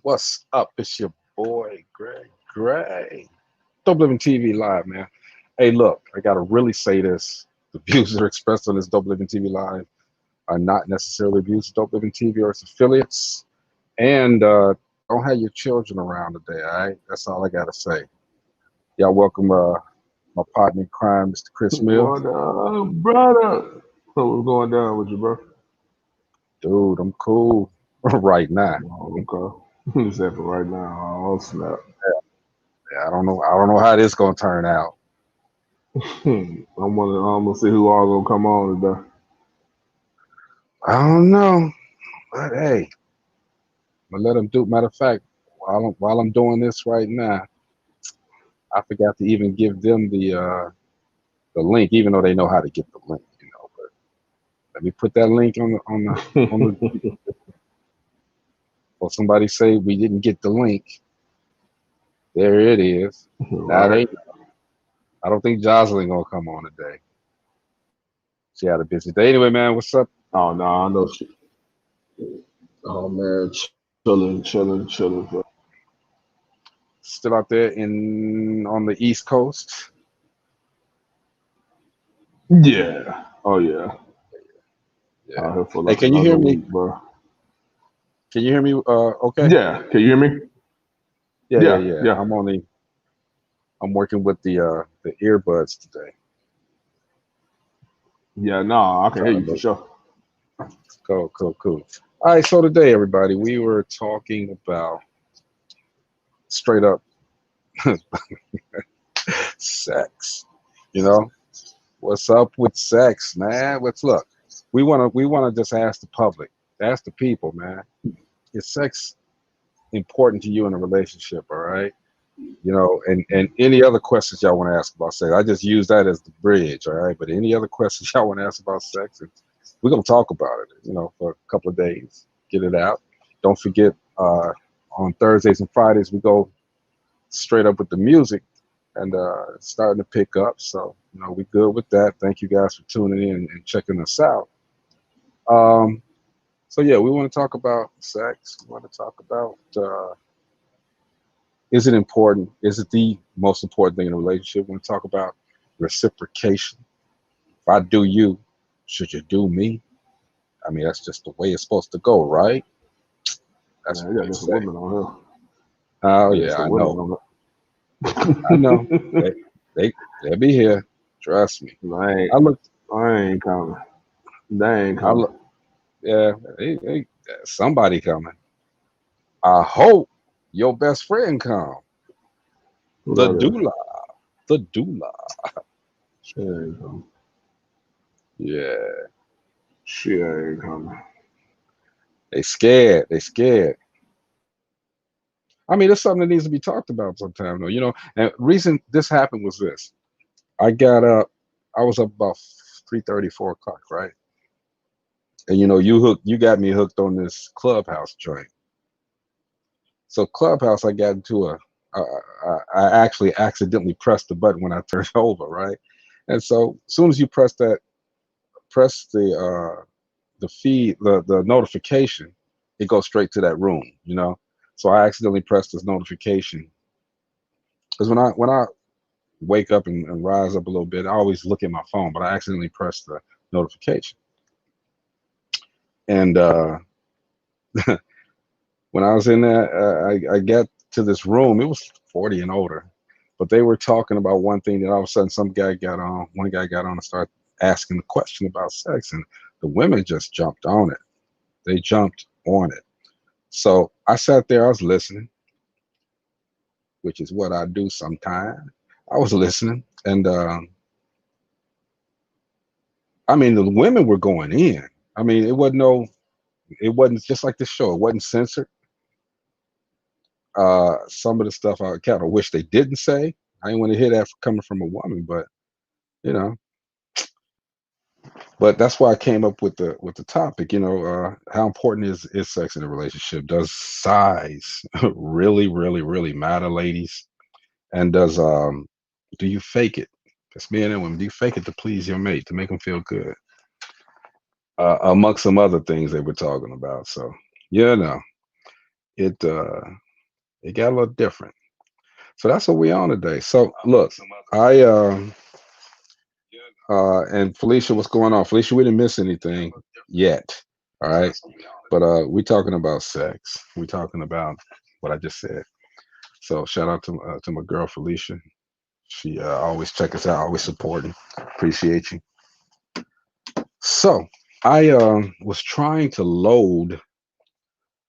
What's up? It's your boy, Greg Gray. Dope Living TV Live, man. Hey, look, I got to really say this. The views that are expressed on this Dope Living TV Live are not necessarily views of Dope Living TV or its affiliates. And don't have your children around today, all right? That's all I got to say. Y'all welcome my partner in crime, Mr. Chris What's Mills. going on, brother? What's going down with you, bro? Dude, I'm cool right now. Oh, okay. Except for right now. Oh, snap. Yeah, I don't know how this gonna turn out. I'm gonna see who all gonna come on today. I don't know, but hey, I'm gonna let them do. Matter of fact, while I'm doing this right now, I forgot to even give them the link, even though they know how to get the link, you know. But let me put that link on the. Or somebody say we didn't get the link. There it is. Now Right? they. I don't think Jocelyn gonna come on today. She had a busy day. Anyway, man, what's up? Oh no, I know shit. Oh man, chilling, bro. Still out there in on the East Coast. Yeah. Oh yeah. Yeah. Out here for Hey, like can you hear another me? week, bro. Can you hear me? Okay. Yeah. Can you hear me? Yeah, yeah, Yeah. yeah. Yeah. I'm working with the earbuds today. Yeah. No, I can hear Trying to you for make sure. cool, cool, cool. All right, so today, everybody, we were talking about straight up sex. You know, what's up with sex, man? What's look? We wanna just ask the public, ask the people, man. Is sex important to you in a relationship? All right. You know, and any other questions y'all want to ask about sex. I just use that as the bridge, all right. But any other questions y'all want to ask about sex, and we're gonna talk about it, you know, for a couple of days, get it out. Don't forget, on Thursdays and Fridays we go straight up with the music, and it's starting to pick up. So you know, we good with that. Thank you guys for tuning in and checking us out. Um, so yeah, we want to talk about sex. We want to talk about. Is it important? Is it the most important thing in a relationship? When we talk about reciprocation, if I do you, should you do me? I mean, that's just the way it's supposed to go, right? That's Man, what you they got some say. women on Oh here. Got yeah, some I women know. on I know. here. They they they'll be here. Trust me. I ain't, I look. I ain't coming. They ain't I coming. look. Yeah, somebody coming. I hope your best friend come. Who The that is? doula. The doula. She ain't coming. Yeah. She ain't coming. They scared. They scared. I mean, it's something that needs to be talked about sometime, though. You know, and reason this happened was this: I got up, I was up about 3:30, 4 o'clock, right? And you know, you got me hooked on this Clubhouse joint. So Clubhouse, I got into I actually accidentally pressed the button when I turned over, right? And so, as soon as you press the feed, the notification, it goes straight to that room, you know. So I accidentally pressed this notification because when I wake up and rise up a little bit, I always look at my phone, but I accidentally pressed the notification. And when I was in there, I got to this room. It was 40 and older, but they were talking about one thing. That all of a sudden, one guy got on and started asking the question about sex, and the women just jumped on it. They jumped on it. So I sat there, I was listening, which is what I do sometimes. I was listening, and I mean, the women were going in. I mean, it wasn't just like this show. It wasn't censored. Some of the stuff I kind of wish they didn't say. I didn't want to hear that coming from a woman, but you know. But that's why I came up with the topic. You know, how important is sex in a relationship? Does size really, really, really matter, ladies? And do you fake it? Just men and women, do you fake it to please your mate to make them feel good? Amongst some other things they were talking about. So yeah, no. it got a little different. So that's what we on today. So look, I and Felicia, what's going on? Felicia, we didn't miss anything yet. All right. But we talking about sex. We talking about what I just said. So shout out to my girl Felicia. She always check us out, always supporting. Appreciate you. So I was trying to load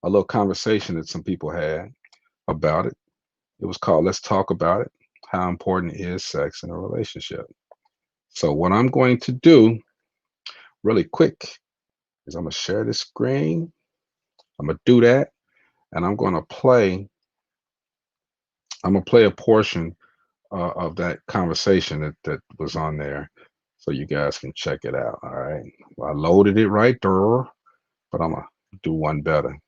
a little conversation that some people had about it. It was called "Let's Talk About It." How important is sex in a relationship? So what I'm going to do really quick is I'm gonna share this screen. I'm gonna do that, and I'm gonna play a portion of that conversation that was on there, so you guys can check it out. All right. Well, I loaded it right there, but I'm gonna do one better.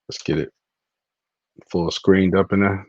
Let's get it full screened up in there.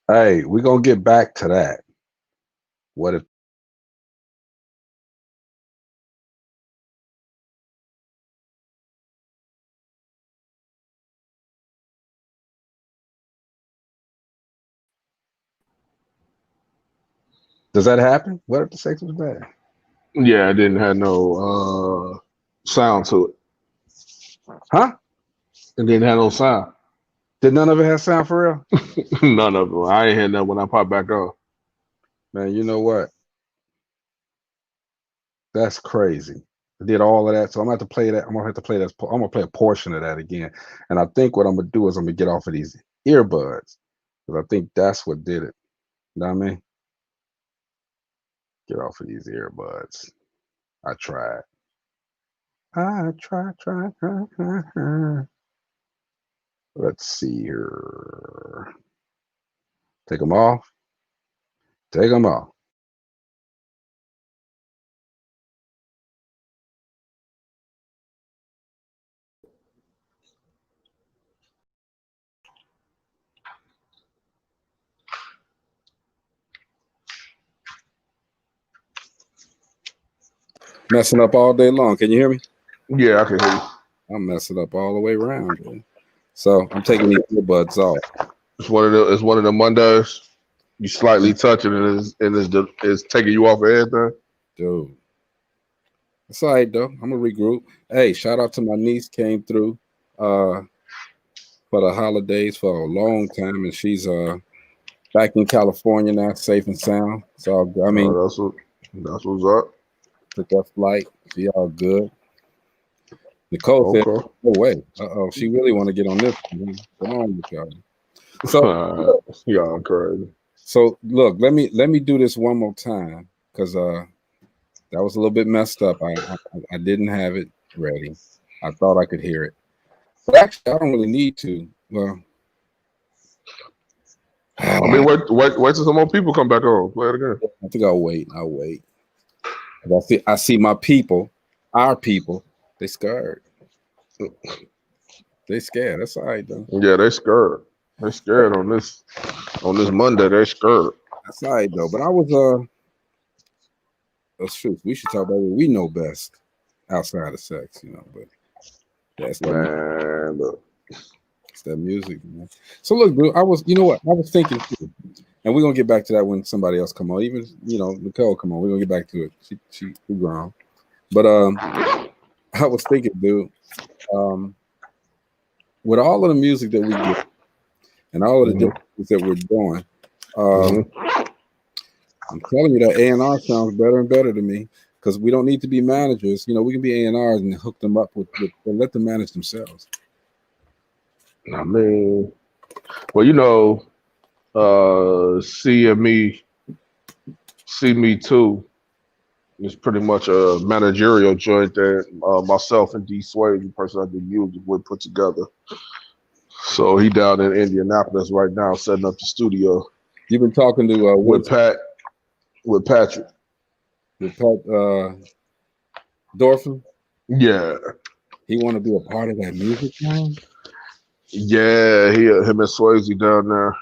Hey, we're gonna get back to that. What if does that happen? What if the sex was bad? Yeah, it didn't have no sound to it. Huh? It didn't have no sound. Did none of it have sound for real? None of them. I ain't had that when I popped back on. Man, you know what? That's crazy. I did all of that, so I'm gonna have to play that. I'm gonna have to play that. I'm gonna play a portion of that again. And I think what I'm gonna do is I'm gonna get off of these earbuds because I think that's what did it. You know what I mean? Get off of these earbuds. I tried. I try. Let's see here. Take them off. Take them off. Messing up all day long. Can you hear me? Yeah, I can hear you. I'm messing up all the way around, dude. So I'm taking these earbuds off. It's one of the Mondays. You slightly touching it is taking you off of everything. Dude. It's all right, though. I'm gonna regroup. Hey, shout out to my niece, came through for the holidays for a long time, and she's back in California now, safe and sound. So I mean, That's what's up. took that flight. She all good. Nicole said, Okay. "No way. She really want to get on this. Come on with y'all." So, Y'all crazy. so look, let me do this one more time because that was a little bit messed up. I didn't have it ready. I thought I could hear it, but actually, I don't really need to. Well, I mean, wait till some more people come back on. Play it again. I think I'll wait. 'Cause I see my people, our people. They scared. They scared. That's all right though. Yeah, they scared. They scared on this Monday. They scared. That's all right though. But I was that's true. We should talk about what we know best outside of sex, you know. But that's Man, look. it's that music, man. So look, dude, you know what? I was thinking too, and we're gonna get back to that when somebody else come on. Even Nicole come on. We're gonna get back to it. She grown. But I was thinking, dude, with all of the music that we get and all of the different things that we're doing, I'm telling you that A&R sounds better and better to me because we don't need to be managers. You know, we can be A&Rs and hook them up with let them manage themselves. I mean, well, See Me Too is pretty much a managerial joint that myself and D Sway, the person I do music with, put together. So he down in Indianapolis right now setting up the studio. You've been talking to with Patrick. With Pat Dorfman? Yeah. He want to be a part of that music now? Yeah, him and Swayze down there.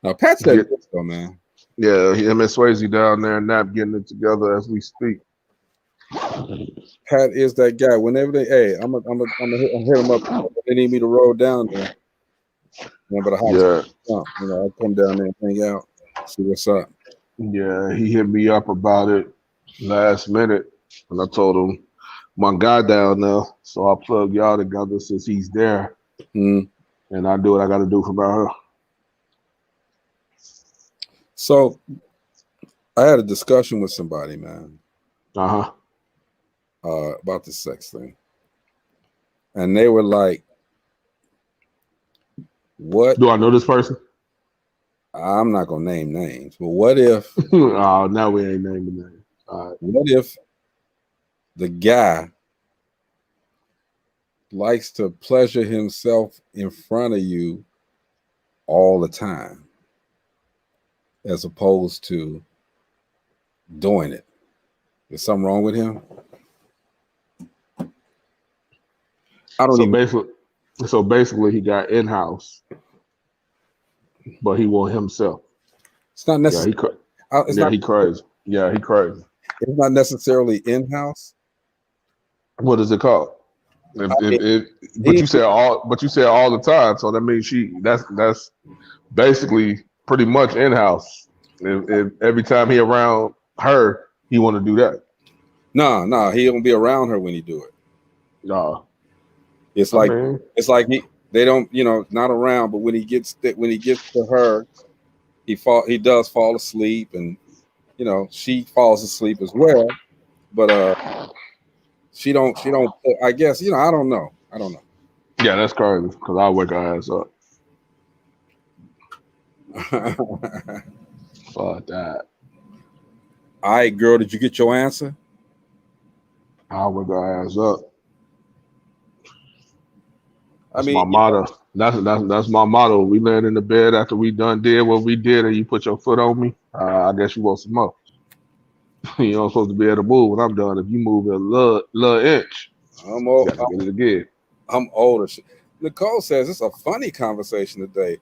Now Pat's that good though, man. Yeah, him and Swayze down there and Nap getting it together as we speak. Pat is that guy. Whenever I'm gonna hit him up. They need me to roll down there. But I'll come down there and hang out, see what's up. Yeah, he hit me up about it last minute, and I told him my guy down there, so I'll plug y'all together since he's there, and I do what I got to do for my her. So, I had a discussion with somebody, man. About the sex thing, and they were like, "What? Do I know this person?" I'm not gonna name names, but what if? Oh, now we ain't naming names. All right. What if the guy likes to pleasure himself in front of you all the time, as opposed to doing it? Is something wrong with him? So basically, he got in-house, but he want himself. It's not necessarily. He crazy. Yeah, he crazy. It's not necessarily in-house. What is it called? But you said all the time, so that means that's basically pretty much in-house. If every time he around her, he want to do that. No, he don't be around her when he do it. No, it's like they don't, not around, but when he gets to her, he does fall asleep, and she falls asleep as well, but she don't. I guess I don't know. Yeah, that's crazy because I'll wake her ass up. Fuck that. All right, girl, did you get your answer? I'll wake her ass up. That's my motto. That's my motto. We land in the bed after we did what we did, and you put your foot on me. I guess you want some more. You don't supposed to be able to move when I'm done. If you move a little inch, I'm old. Get it again. I'm older. Nicole says it's a funny conversation today.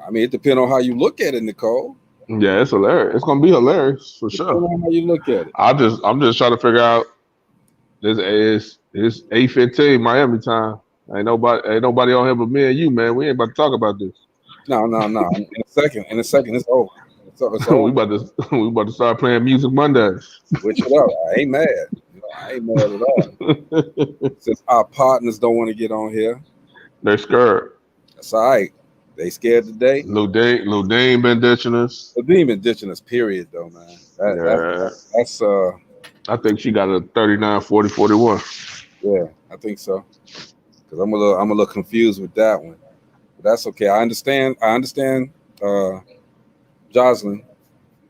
I mean, it depends on how you look at it, Nicole. Yeah, it's hilarious. It's gonna be hilarious for sure. Depending on how you look at it. I'm just trying to figure out It's 8:15 Miami time. Ain't nobody on here but me and you, man. We ain't about to talk about this. No. In a second, it's over. It's we over. about to start playing Music Mondays. Switch it up. I ain't mad. I ain't mad at all. Since our partners don't want to get on here, They're scared. that's all right. They scared today. Lil Dane been ditching us. But they even ditching us, period, though, man. That's I think she got a 39, 40, 41. Yeah, I think so. Because I'm a little confused with that one. But that's okay. I understand Jocelyn,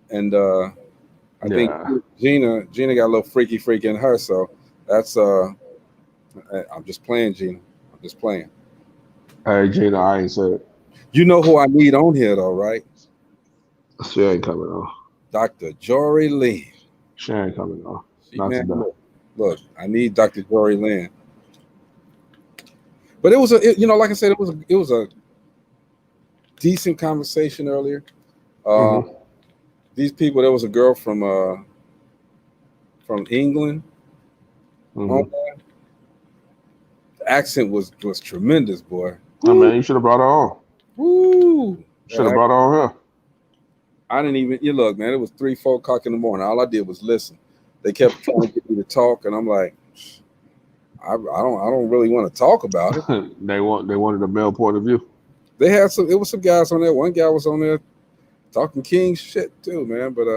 and I think Gina got a little freaky in her. So that's I'm just playing, Gina. I'm just playing. Hey, Gina, I ain't said it. You know who I need on here though, right? She ain't coming on. Dr. Jory Lynn. She ain't coming on. Look, I need Dr. Jory Lynn. But it was like I said, it was a decent conversation earlier. These people, there was a girl from England. The accent was tremendous, boy. I mean, you should have brought her on. Woo! Should have brought her on here. I didn't even. You look, man. It was 3-4 o'clock in the morning. All I did was listen. They kept trying to get me to talk, and I'm like, I don't really want to talk about it. They wanted a male point of view. They had some. It was some guys on there. One guy was on there talking king shit too, man. But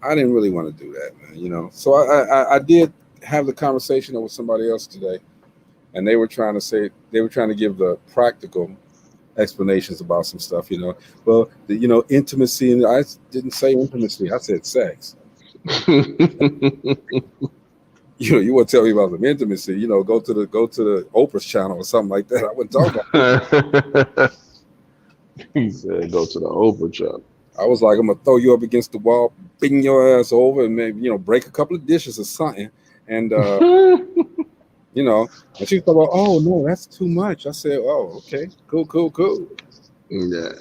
I didn't really want to do that, man. You know. So I did have the conversation with somebody else today, and they were trying to give the practical explanations about some stuff, you know. Well, intimacy, and I didn't say intimacy. I said sex. You want to tell me about some intimacy? Go to the Oprah's channel or something like that. I wouldn't talk about that. He said, "Go to the Oprah channel." I was like, I'm gonna throw you up against the wall, bing your ass over, and maybe break a couple of dishes or something. And and she was talking about, oh no, that's too much. I said, oh, okay, cool. Yeah.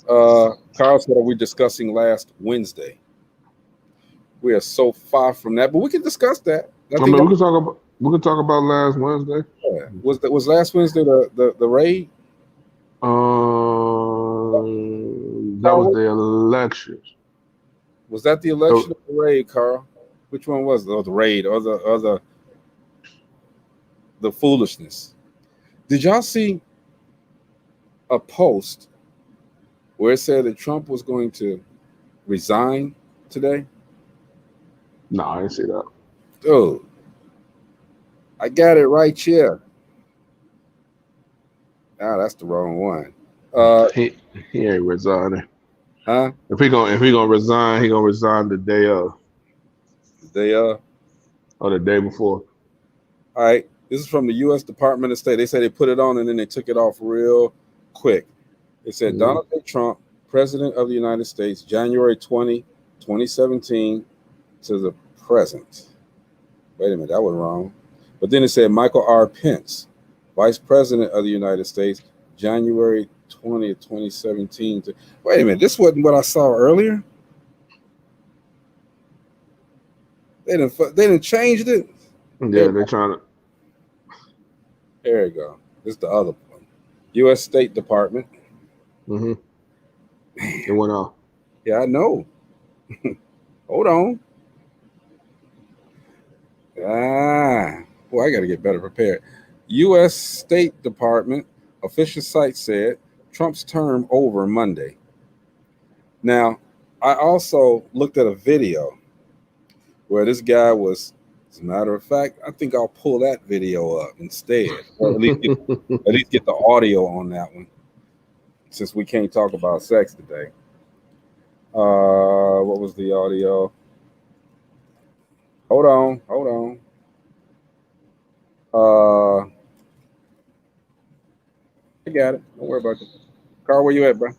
Carl said, are we discussing last Wednesday? We are so far from that, but we can discuss that. I mean, we can talk about last Wednesday. Yeah. Was last Wednesday the raid? That was the election. Was that the election or the raid, Carl? Which one was it? Or the raid or the foolishness? Did y'all see a post where it said that Trump was going to resign today? No, I didn't see that. Dude, I got it right here. That's the wrong one. He ain't resigning. Huh? If he gonna resign, he gonna resign the day of. The day of? Or the day before. All right. This is from the U.S. Department of State. They said they put it on and then they took it off real quick. It said Donald J. Trump, President of the United States, January 20, 2017 to the present. Wait a minute, that was wrong. But then it said Michael R. Pence, Vice President of the United States, January 20th, 2017. Wait a minute, this wasn't what I saw earlier? They didn't change it? Yeah, they're trying to. There you go. This is the other one. U.S. State Department. Mm-hmm. It went off. Yeah, I know. Hold on. Boy, I got to get better prepared. U.S. State Department official site said Trump's term over Monday. Now, I also looked at a video where this guy was, as a matter of fact, I think I'll pull that video up instead, or at least get the audio on that one, since we can't talk about sex today. What was the audio? Hold on. I got it. Don't worry about it. Carl, where you at, bro?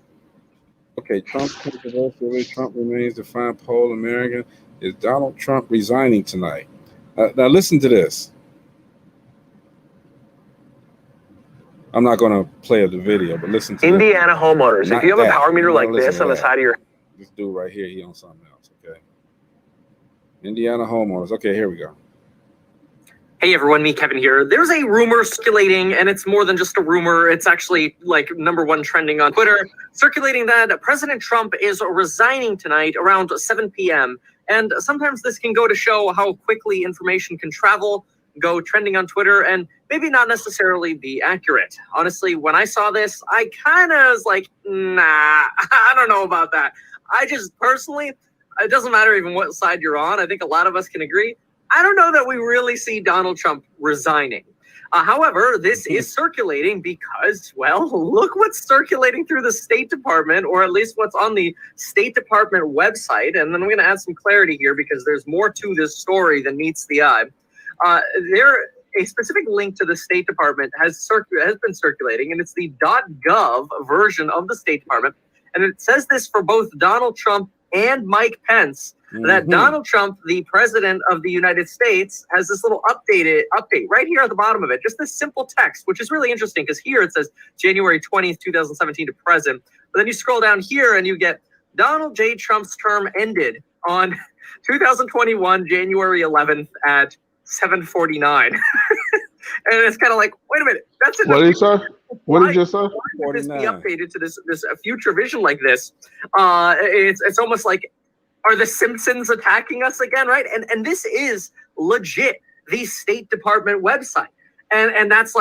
Okay, Trump's controversial. Trump remains the fine poll American. Is Donald Trump resigning tonight? Now listen to this. I'm not going to play the video, but listen to Indiana homeowners. If you have a power meter like this on the side of your... This dude right here, he on something else, okay? Indiana homeowners. Okay, here we go. Hey everyone, me Kevin here. There's a rumor circulating, and it's more than just a rumor. It's actually like #1 trending on Twitter, circulating that President Trump is resigning tonight around 7 p.m. And sometimes this can go to show how quickly information can travel, go trending on Twitter, and maybe not necessarily be accurate. Honestly, when I saw this, I kind of was like, nah, I don't know about that. I just personally, it doesn't matter even what side you're on. I think a lot of us can agree. I don't know that we really see Donald Trump resigning. However, this is circulating because, well, look what's circulating through the State Department, or at least what's on the State Department website. And then I'm going to add some clarity here because there's more to this story than meets the eye. A specific link to the State Department has been circulating, and it's the .gov version of the State Department. And it says this for both Donald Trump and Mike Pence. That Donald Trump, the president of the United States, has this little update right here at the bottom of it. Just this simple text, which is really interesting because here it says January 20th, 2017 to present. But then you scroll down here and you get Donald J. Trump's term ended on 2021, January 11th at 7:49. And it's kind of like, wait a minute, that's what did you say? What did you say? Why would this be updated to this future vision like this? It's almost like, are the Simpsons attacking us again, right? And this is legit the State Department website. And that's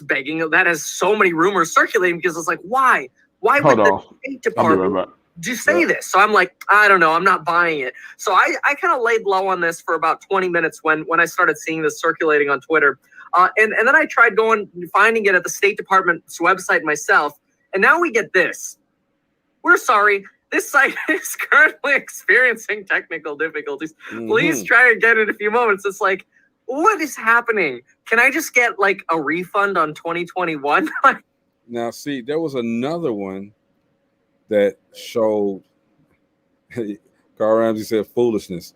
begging, that has so many rumors circulating because it's like, why? Why would the State Department say this? So I'm like, I don't know, I'm not buying it. So I kind of laid low on this for about 20 minutes when I started seeing this circulating on Twitter. And then I tried finding it at the State Department's website myself. And now we get this. We're sorry. This site is currently experiencing technical difficulties. Please try again in a few moments. It's like, what is happening? Can I just get like a refund on 2021? Now, see, there was another one that showed, Carl Ramsey said foolishness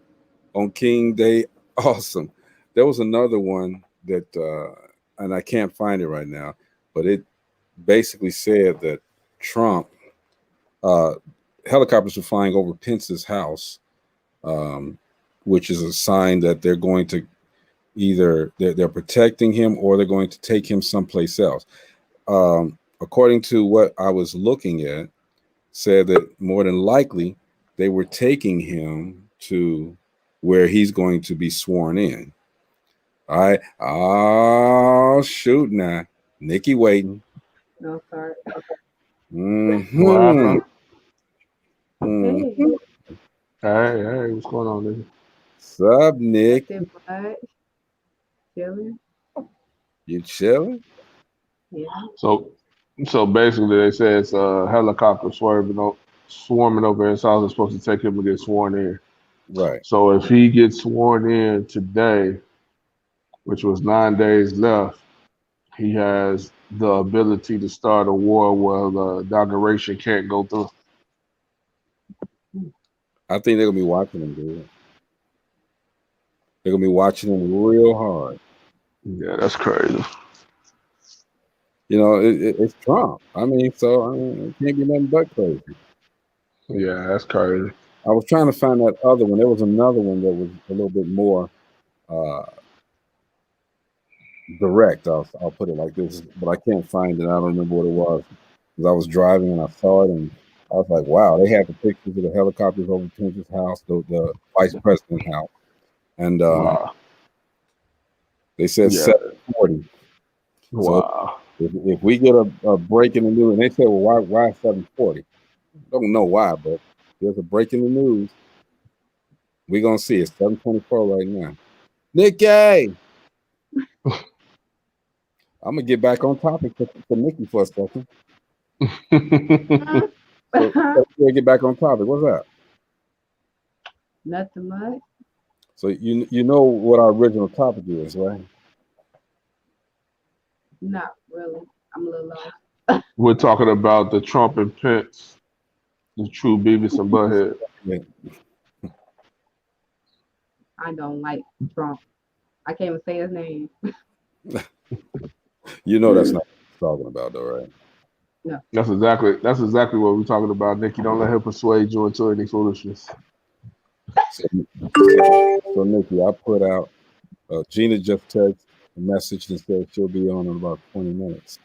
on King Day. Awesome. There was another one that, and I can't find it right now, but it basically said that Trump, helicopters were flying over Pence's house, which is a sign that they're going to either they're protecting him or they're going to take him someplace else. According to what I was looking at, said that more than likely they were taking him to where he's going to be sworn in. All right. Oh, shoot now. Nikki waiting. No, sorry. Hey, what's going on, nigga? What's up, Nick? Chilling. You chilling? Yeah. So basically, they say it's a helicopter swarming over his house. Is supposed to take him to get sworn in. Right. So if he gets sworn in today, which was 9 days left, he has the ability to start a war where the inauguration can't go through. I think they're gonna be watching him, dude. They're gonna be watching him real hard. Yeah, that's crazy. You know, it's Trump. It can't be nothing but crazy. Yeah, that's crazy. I was trying to find that other one. There was another one that was a little bit more direct. I'll put it like this, but I can't find it. I don't remember what it was because I was driving and I saw it and I was like, wow, they had the pictures of the helicopters over Pence's house, the vice president's house. And they said 740. Wow. So if we get a break in the news, and they said, well, why 740? Don't know why, but there's a break in the news. We're going to see it. 724 right now. Nikki! I'm going to get back on topic for Nikki for a second. So get back on topic. What's that? Nothing much. So you know what our original topic is, right? Not really. I'm a little lost. We're talking about the Trump and Pence, the true Beavis and Butthead. Yeah. I don't like Trump. I can't even say his name. You know that's not what we're talking about, though, right? No. That's exactly what we're talking about, Nikki. Don't let him persuade you into any foolishness. So Nikki, I put out. Gina just texted a message and said she'll be on in about 20 minutes.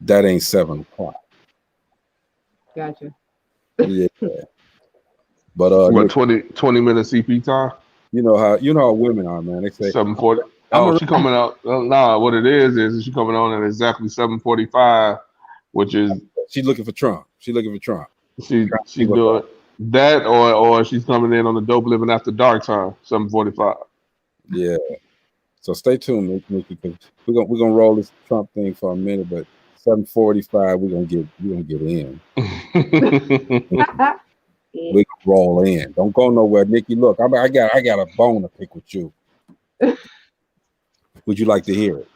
That ain't 7 o'clock. Gotcha. Yeah. But what 20 minutes CP time? you know how women are, man. They say 7:40. I'm Oh, a- she coming out. Nah, what it is she coming on at exactly 7:45, which is she's looking for Trump. She's looking for Trump. she doing that, or she's coming in on the Dope Living After Dark time, 7:45. Yeah. So stay tuned, Nikki, because we're gonna roll this Trump thing for a minute, but 7:45 we're gonna get in. We can roll in. Don't go nowhere, Nikki. Look, I got a bone to pick with you. Would you like to hear it?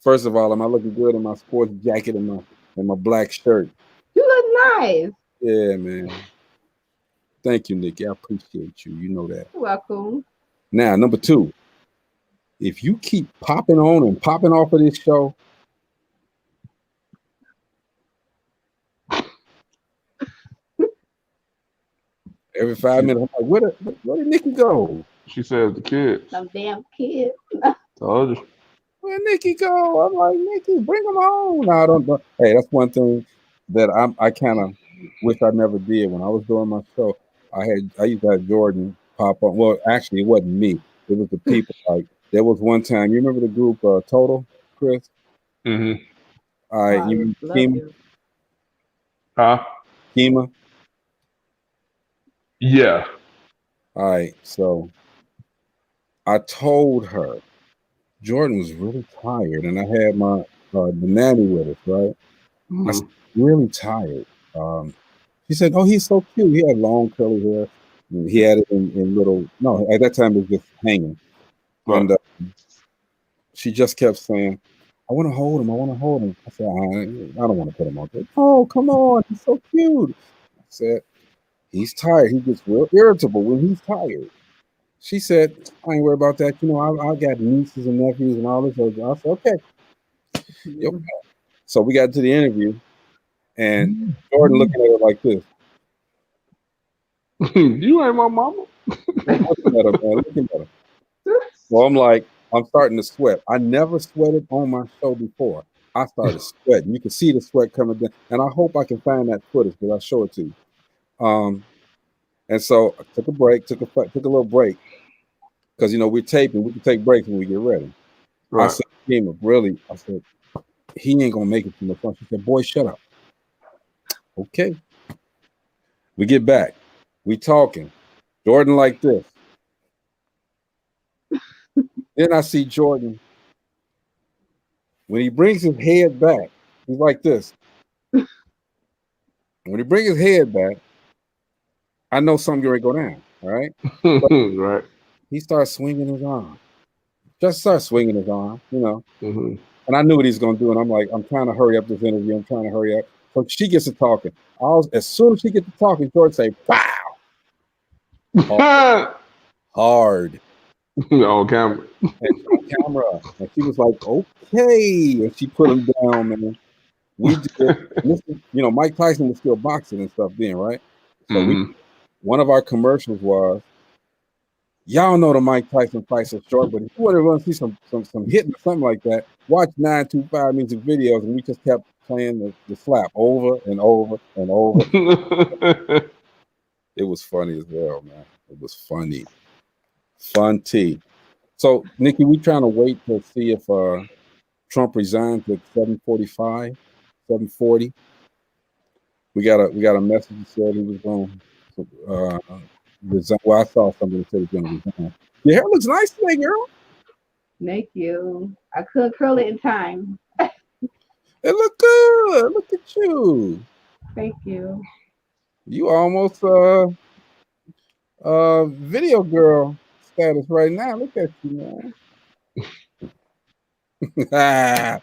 First of all, am I looking good in my sports jacket and my black shirt? You look nice. Yeah, man. Thank you, Nikki. I appreciate you. You know that. You're welcome. Now, number 2, if you keep popping on and popping off of this show, every 5 minutes, I'm like, where did Nikki go? She said the kids. Some damn kid. Told you. Where Nikki go? I'm like, Nikki, bring them on. No, I don't know. Hey, that's one thing that I kind of wish I never did. When I was doing my show, I used to have Jordan pop on. Well, actually, it wasn't me. It was the people. Like, there was one time, you remember the group Total, Chris? Mm-hmm. All right, you remember Kima? Huh? Kima? Yeah. All right, so I told her Jordan was really tired, and I had my the nanny with us, right? Mm-hmm. I said, really tired. She said, "Oh, he's so cute. He had long curly hair. And he had it in little. No, at that time it was just hanging." Right. And she just kept saying, "I want to hold him. I want to hold him." I said, "I don't want to put him on there." "Oh, come on. He's so cute." I said, "He's tired. He gets real irritable when he's tired." She said, "I ain't worried about that. You know, I got nieces and nephews and all this." I said, "Okay." Yep. So we got to the interview, and Jordan looking at her like this. You ain't my mama. Looking at her, man. Looking at her. So I'm like, I'm starting to sweat. I never sweated on my show before. I started sweating. You can see the sweat coming down, and I hope I can find that footage because I'll show it to you. And so I took a break, took a little break, because we're taping. We can take breaks when we get ready. Right. I said, really? I said, he ain't gonna make it too much fun. She said, "Boy, shut up." Okay. We get back. We talking. Jordan like this. Then I see Jordan. When he brings his head back, he's like this. When he brings his head back, I know something going to go down. All right. Right. He starts swinging his arm. Just starts swinging his arm, Mm-hmm. And I knew what he's going to do. And I'm like, I'm trying to hurry up this interview. I'm trying to hurry up. So she gets to talking. As soon as she gets to talking, Jordan say, "Pow!" Hard. On camera. On camera. And she was like, "Okay." And she put him down, man. We did, Mike Tyson was still boxing and stuff then, right? So one of our commercials was, y'all know the Mike Tyson fights are short, but if you want to see some hitting or something like that, watch 925 music videos, and we just kept playing the slap over and over and over. It was funny as well, man. It was funny. Fun tea. So, Nikki, we trying to wait to see if Trump resigns at 7:45, 7:40. We got a message that said he was going to resign. Well, I saw something that said he's going to resign. Your hair looks nice today, girl. Thank you. I could curl it in time. It look good. Look at you. Thank you. You almost video girl status right now. Look at you, man.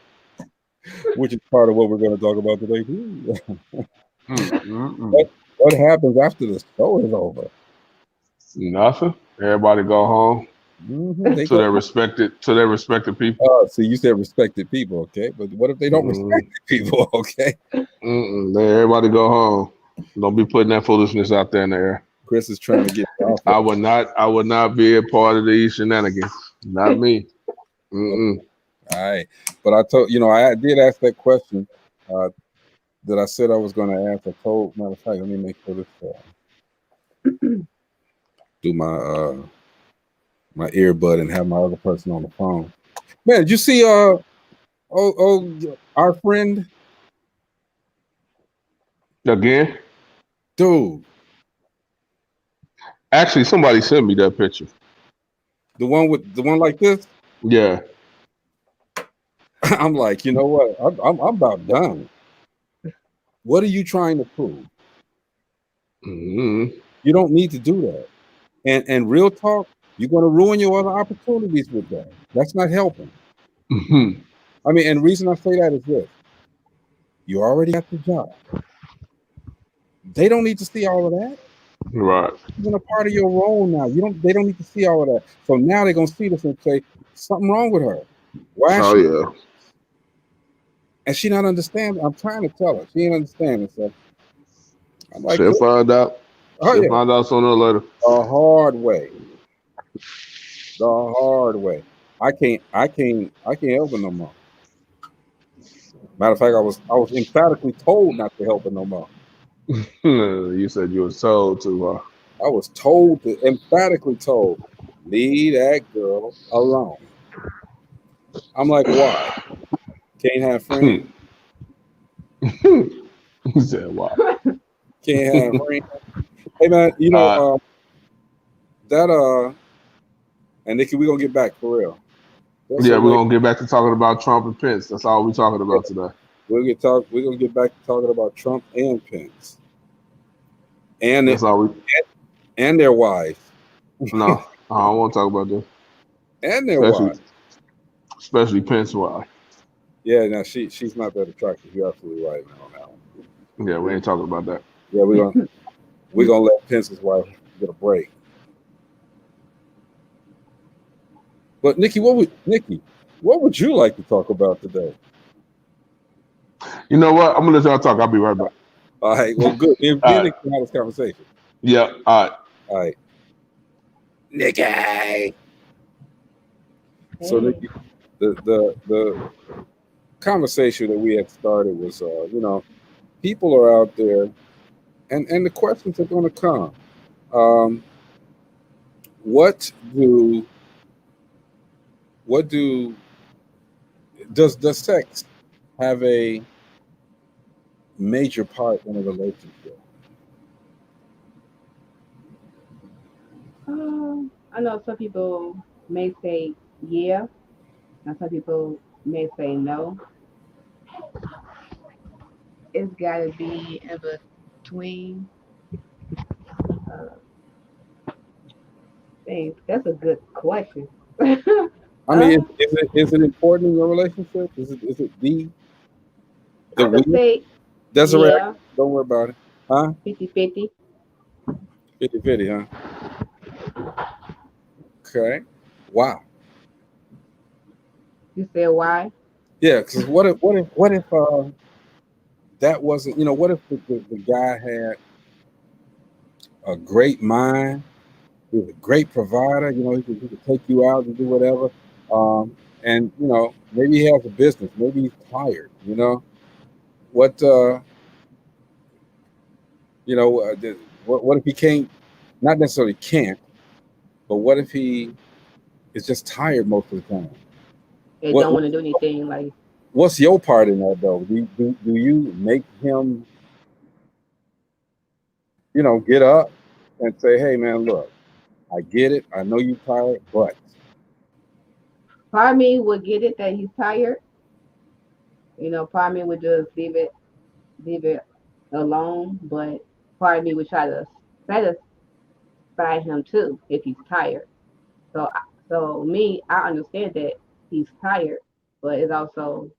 Which is part of what we're going to talk about today, too. What happens after the show is over? Nothing. Everybody go home. To their respected people. Oh, so you said respected people, okay? But what if they don't respect people, okay? Everybody go home. Don't be putting that foolishness out there in the air. Chris is trying to get off. I would not be a part of these shenanigans. Not me. Mm-mm. All right, but I told I did ask that question that I said I was going to ask. I told, matter of fact, let me make sure this do my earbud and have my other person on the phone. Man, did you see our friend Again? dude, Actually, somebody sent me that picture. the one like this? Yeah. I'm like, you know what? I'm about done. What are you trying to prove? Mm-hmm. You don't need to do that. And real talk, you're going to ruin your other opportunities with that. That's not helping. Mm-hmm. I mean, and the reason I say that is this: you already got the job. They don't need to see all of that. Right. You've been a part of your role now. They don't need to see all of that. So now they're gonna see this and say something wrong with her. Why is Oh she? yeah. And she not understanding. I'm trying to tell her. She ain't understanding. So I'm like, She'll find out. oh She'll yeah, find out sooner or later. the hard way. The hard way. I can't help her no more. Matter of fact, I was emphatically told not to help her no more. You said you were told to. I was emphatically told, leave that girl alone. I'm like, why? Can't have friends. He said, "Wow." Can't have friends. Hey man, and Nikki, we're gonna get back for real. Yeah, we're gonna get back to talking about Trump and Pence. That's all we're talking about today. We're gonna get back to talking about Trump and Pence. And that's all we and their wives. No, I don't want to talk about this. And their wives. Especially Pence's wife. Yeah, no, she's not that attractive. You're absolutely right, man, on that one. Yeah, we ain't talking about that. Yeah, we're gonna let Pence's wife get a break. But Nikki, what would you like to talk about today? You know what? I'm gonna let y'all talk. I'll be right back. All right. Well, good. Me and Nikki can have this conversation. Yeah. All right. All right. Nikki. So Nikki, the conversation that we had started was, people are out there, and the questions are going to come. Does sex have a major part in a relationship? I know some people may say yeah, and some people may say no. It's got to be in between. Thanks. That's a good question. I mean, is it important in your relationship? Is it I would say Desiree, yeah. Don't worry about it. Huh? 50-50. 50-50, huh? Okay. Wow. You said why? Yeah, because what if that wasn't, what if the guy had a great mind, he was a great provider, he could take you out and do whatever. And maybe he has a business, maybe he's tired, what what if he can't, not necessarily can't, but what if he is just tired most of the time? They don't want to do anything. Like, what's your part in that though? Do you make him, get up and say, hey man, look, I get it, I know you're tired, but part of me would get it that he's tired. Part of me would just leave it alone, but part of me would try to satisfy him too if he's tired. So me, I understand that he's tired, but it's also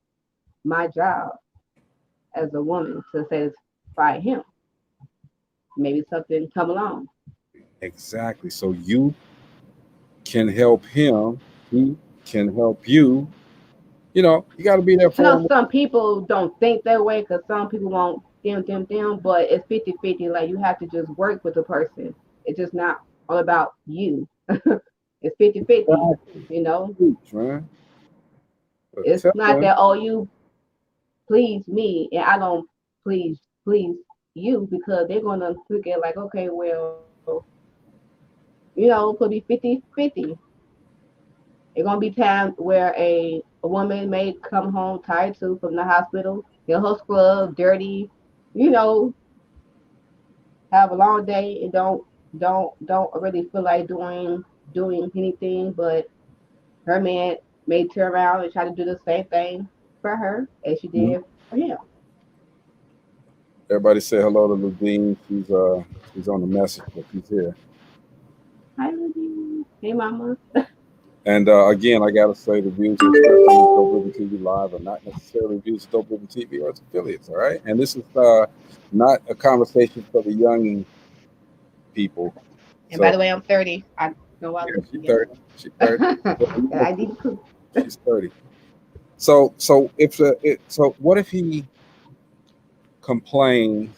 my job as a woman to satisfy him. Maybe something come along. Exactly. So you can help him, he can help you. You got to be there for him. Some people don't think that way because some people won't them, but it's 50-50. Like you have to just work with the person. It's just not all about you. It's 50-50. Exactly. You know, Preach, man. But it's tell not them, that oh you please me and I don't please you because they're gonna look at like okay well it could be 50-50. It's gonna be times where a woman may come home tired too from the hospital, get her scrub dirty, you know, have a long day and don't really feel like doing anything, but her man may turn around and try to do the same thing for her as she mhm. did for him. Everybody say hello to Ludine. She's on the message, but she's here. Hi, Lizzie. Hey, Mama. And again, I gotta say the views expressed on Dope Living TV Live are not necessarily views of Dope Living TV or its affiliates. All right, and this is not a conversation for the young people. And by So the way, I'm 30. I know I yeah, look she's young. 30. She's 30. Yeah, you And know I need to cook. she's 30. So what if he complains?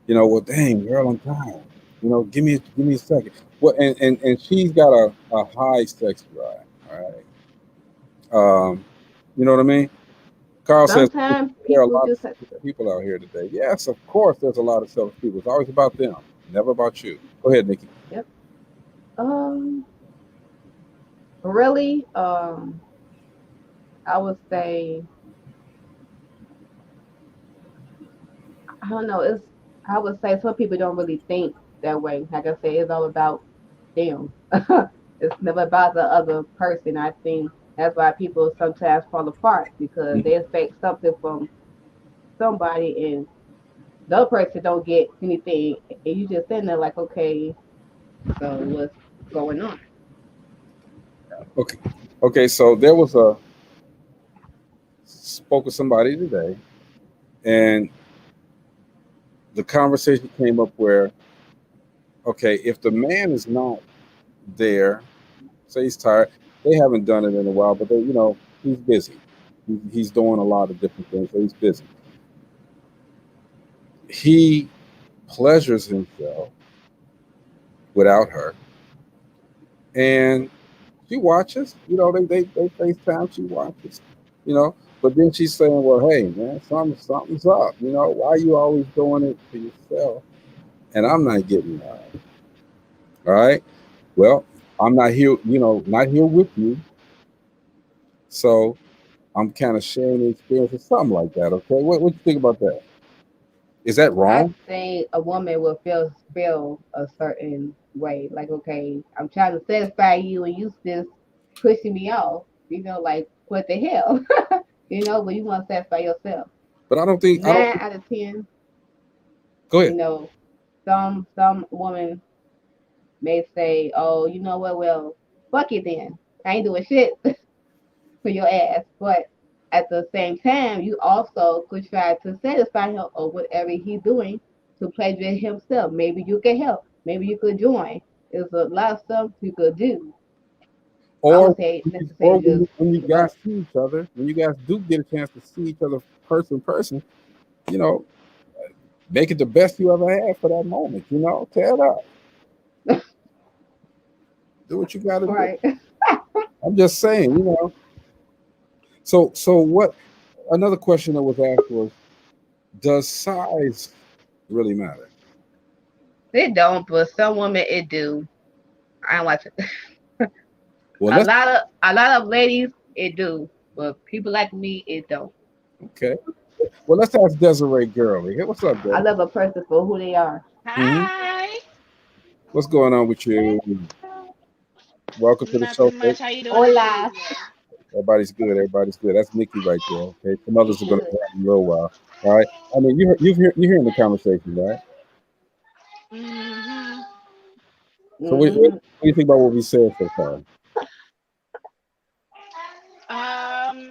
You know, well, dang girl, I'm tired. You know, give me a second. Well, and she's got a high sex drive. All right. You know what I mean? Carl says Sometimes there are a people lot of just selfish people out here today. Yes, of course, there's a lot of selfish people. It's always about them, never about you. Go ahead, Nikki. yep. Really, I would say I don't know. I would say some people don't really think that way. Like I said, it's all about them. It's never about the other person. I think that's why people sometimes fall apart because they expect something from somebody and the other person don't get anything, and you just sitting there like, okay, so what's going on? Okay. Okay. So there was a spoke with somebody today, and the conversation came up where, okay, if the man is not there, say he's tired, they haven't done it in a while, but he's busy. He's doing a lot of different things, so he's busy. He pleasures himself without her, and she watches. They FaceTime. She watches. You know, but then she's saying, "Well, hey, man, something's up. You know, why are you always doing it for yourself, and I'm not getting that? All right. Well, I'm not here. Not here with you. So I'm kind of sharing the experience or something like that. Okay. What you think about that? Is that I wrong? think a woman will feel a certain way. Like, okay, I'm trying to satisfy you and you just pushing me off. Like what the hell? But you want to satisfy yourself. But I don't. 9 out of 10, Go you ahead. know, some woman may say, "Oh, you know what? Well, fuck it then. I ain't doing shit for your ass." But at the same time, you also could try to satisfy him or whatever he's doing to pleasure himself. Maybe you can help. Maybe you could join. There's a lot of stuff you could do. I Or would say or necessarily when just you give up. guys see each other, when you guys do get a chance to see each other person, you know, make it the best you ever had for that moment. Tear it up. Do what you got to do. Right. I'm just saying. So what? Another question that was asked was, does size really matter? It don't, but some women it do. I don't watch it. Well, A let's lot of a lot of ladies it do, but people like me it don't. okay. Well, let's ask Desiree Gurley. Hey, what's up, I Des? love a person for who they are. Hmm. Hi. What's going on with you? Welcome to the show, Nothing folks. much. How you doing this Hola. evening? Everybody's good. Everybody's good. That's Nikki right there. Okay. Some others are going to Good. be out in a little while. All right. I mean, you're hearing the conversation, right? hmm So what Hmm. do you think about what we said so far? Um,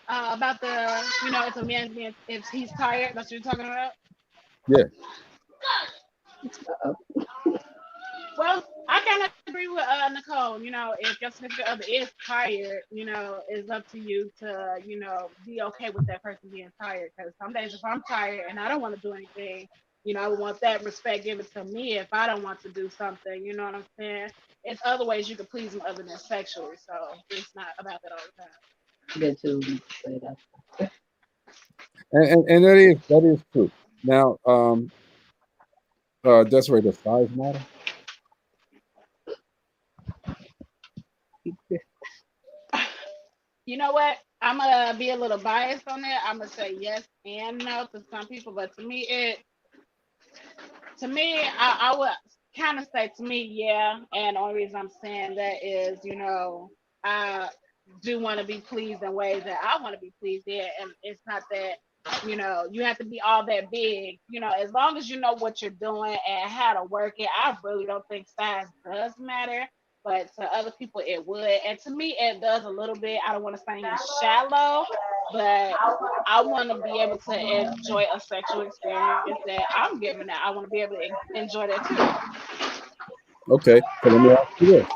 about if a man, if he's tired, that's what you're talking about. Yeah. Well, I kind of agree agree with Nicole. You know, if your significant other is tired, you know, it's up to you to, you know, be okay with that person being tired. Because some days if I'm tired and I don't want to do anything, you know, I would want that respect given to me if I don't want to do something. You know what I'm saying? It's other ways you can please them other than sexually. So it's not about that all the time. Good to say that. And that is true. Now, Desiree, does size matter? You know what? I'm gonna be a little biased on that. I'm gonna say yes and no to some people, but to me, I would kind of say to me, yeah. And the only reason I'm saying that is, you know, I do want to be pleased in ways that I want to be pleased in, and it's not that, you know, you have to be all that big. You know, as long as you know what you're doing and how to work it, I really don't think size does matter. But to other people, it would, and to me, it does a little bit. I don't want to say it's shallow, but I want to be able to enjoy a sexual experience that I'm giving that. I want to be able to enjoy that too. Okay, so let me ask you this.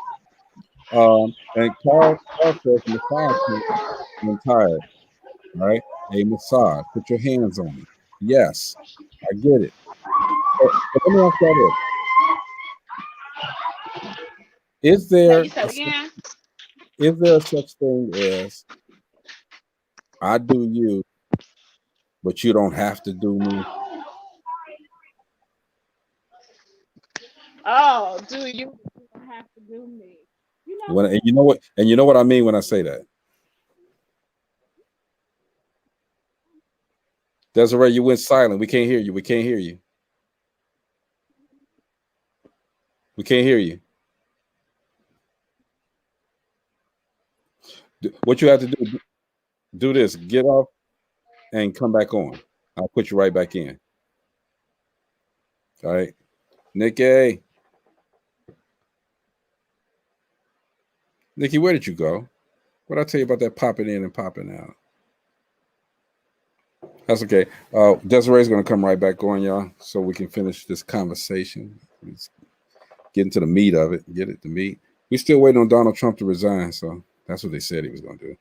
And Carl says massage when tired, right? A massage. Put your hands on it. Yes, I get it. But let me ask you this: Now you said again. is there a such thing as I do you, but you don't have to do me? Oh, do you don't have to do me? You know When what? and you know what I mean when I say that. Desiree, you went silent. We can't hear you. We can't hear you. We can't hear you. What you have to do this. Get off and come back on. I'll put you right back in. All right. Nikki, where did you go? What I tell you about that popping in and popping out? That's okay. Desiree's going to come right back on, y'all, so we can finish this conversation. Let's get into the meat of it. Get it, the meat. We're still waiting on Donald Trump to resign, so that's what they said he was going to do.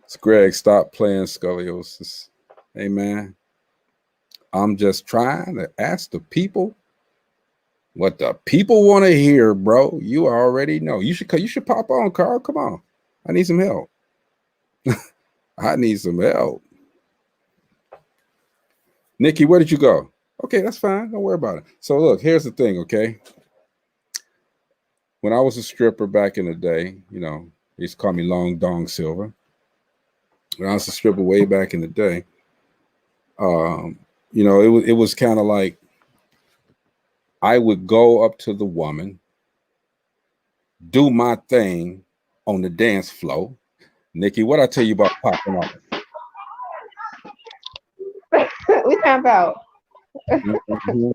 It's Greg. Stop playing scoliosis. Hey, man. I'm just trying to ask the people what the people want to hear, bro. You already know. You should pop on, Carl. Come on. I need some help. I need some help. Nikki, where did you go? Okay, that's fine. Don't worry about it. So look, here's the thing, okay? When I was a stripper back in the day, you know, they used to call me Long Dong Silver. When I was a stripper way back in the day, you know, it was kind of like I would go up to the woman, do my thing on the dance floor. Nikki, what I tell you about popping off? We talking about. Mm-hmm.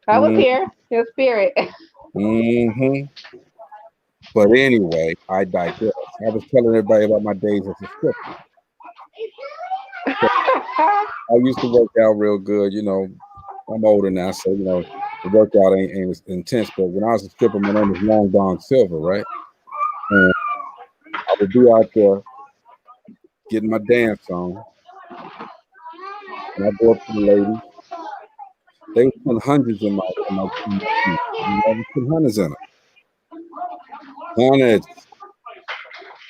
I was here. Your spirit. Mm-hmm. But anyway, I digress. I was telling everybody about my days as a stripper. So I used to work out real good. You know, I'm older now, so you know the workout ain't as intense. But when I was a stripper, my name was Long Don Silver, right? And I would be out there getting my dance on, and I go up to the ladies. They would put hundreds in my feet. You know, put hundreds in them. Hundreds.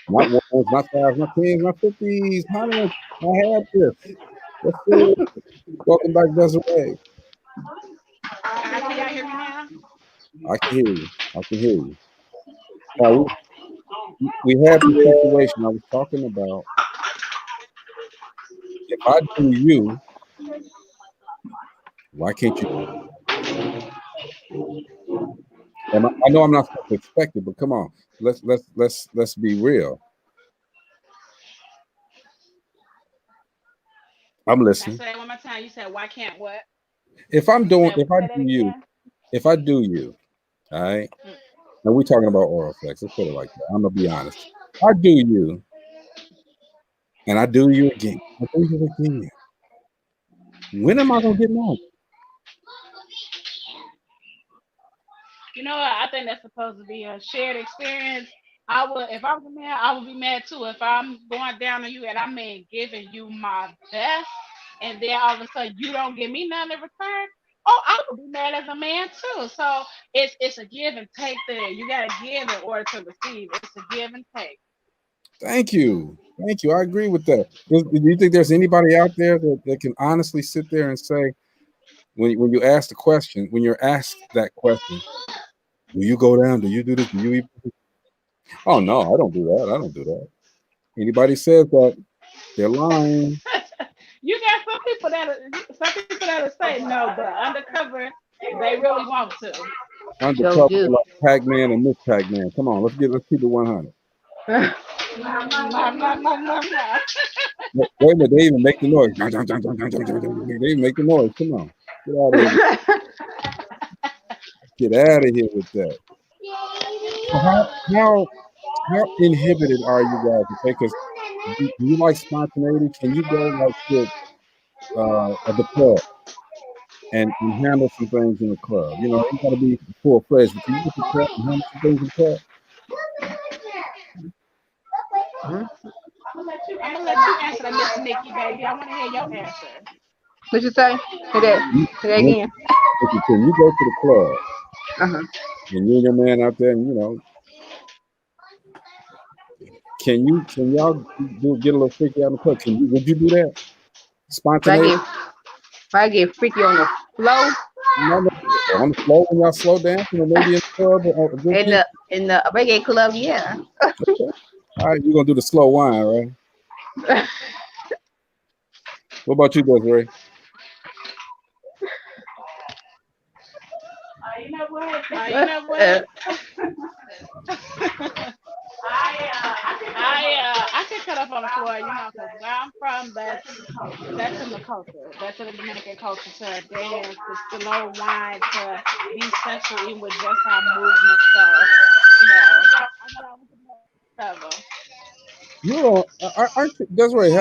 Not ones, not fives, not tens, not 50s, hundreds. I have this. Let's see. Welcome back, Desiree. Can y'all hear me now? I can hear you. I can hear you. Now, we had this situation I was talking about. If I do you, why can't you? And I know I'm not supposed to expect it, but come on, let's be real. I'm Now listening. say it one more time. You said why can't what? If I do Say you, again. if I do you, all right. And we're talking about oral sex. Let's put it like that. I'm gonna be honest. I do you, and I do you again. I do you again. When am I gonna get married? You know what? I think that's supposed to be a shared experience. I would, if I was a man, I would be mad too. If I'm going down on you and I mean giving you my best, and then all of a sudden you don't give me nothing in return, oh, I would be mad as a man too. So it's a give and take there. You gotta give in order to receive. It's a give and take. Thank you. Thank you. I agree with that. Do you think there's anybody out there that can honestly sit there and say, when you ask the question, when you're asked that question, do you go down? Do you do this? Do you eat? Oh no, I don't do that. I don't do that. Anybody says that, they're lying. You got some people that'll say no, but undercover they really want to. Joe Undercover do. like Pac-Man and Miss Pac-Man. Come on, let's keep it 100. No, no, no, no, no. Wait a minute, they even make the noise. They even make the noise. Come on, get out of here. Get out of here with that. So how inhibited are you guys? Okay, because do you like spontaneity? Can you go like to the club and handle some things in the club? You know, you got to be full fledged, but can you get to the club and handle some things in the club? I'm gonna let you answer that, Miss Nikki, baby. I want to hear your answer. What you say? Say that. You, Say that again. can you go to the club Uh-huh. and you and your man out there, and can y'all get a little freaky out in the club? Would you do that? If I Spontaneity? get if I get freaky on the floor No, no, on the floor when y'all slow down, maybe in the club or just in you. the reggae club, yeah. Okay. All right, you're gonna do the slow wine, right? What about you, Desiree? You know what? I can cut up on the floor, because where I'm from, that's in the culture. That's in the Dominican culture to dance, to slow wine, to be sensual, even with just our movement. So, I'm down with the whatever. Aren't you, Desiree?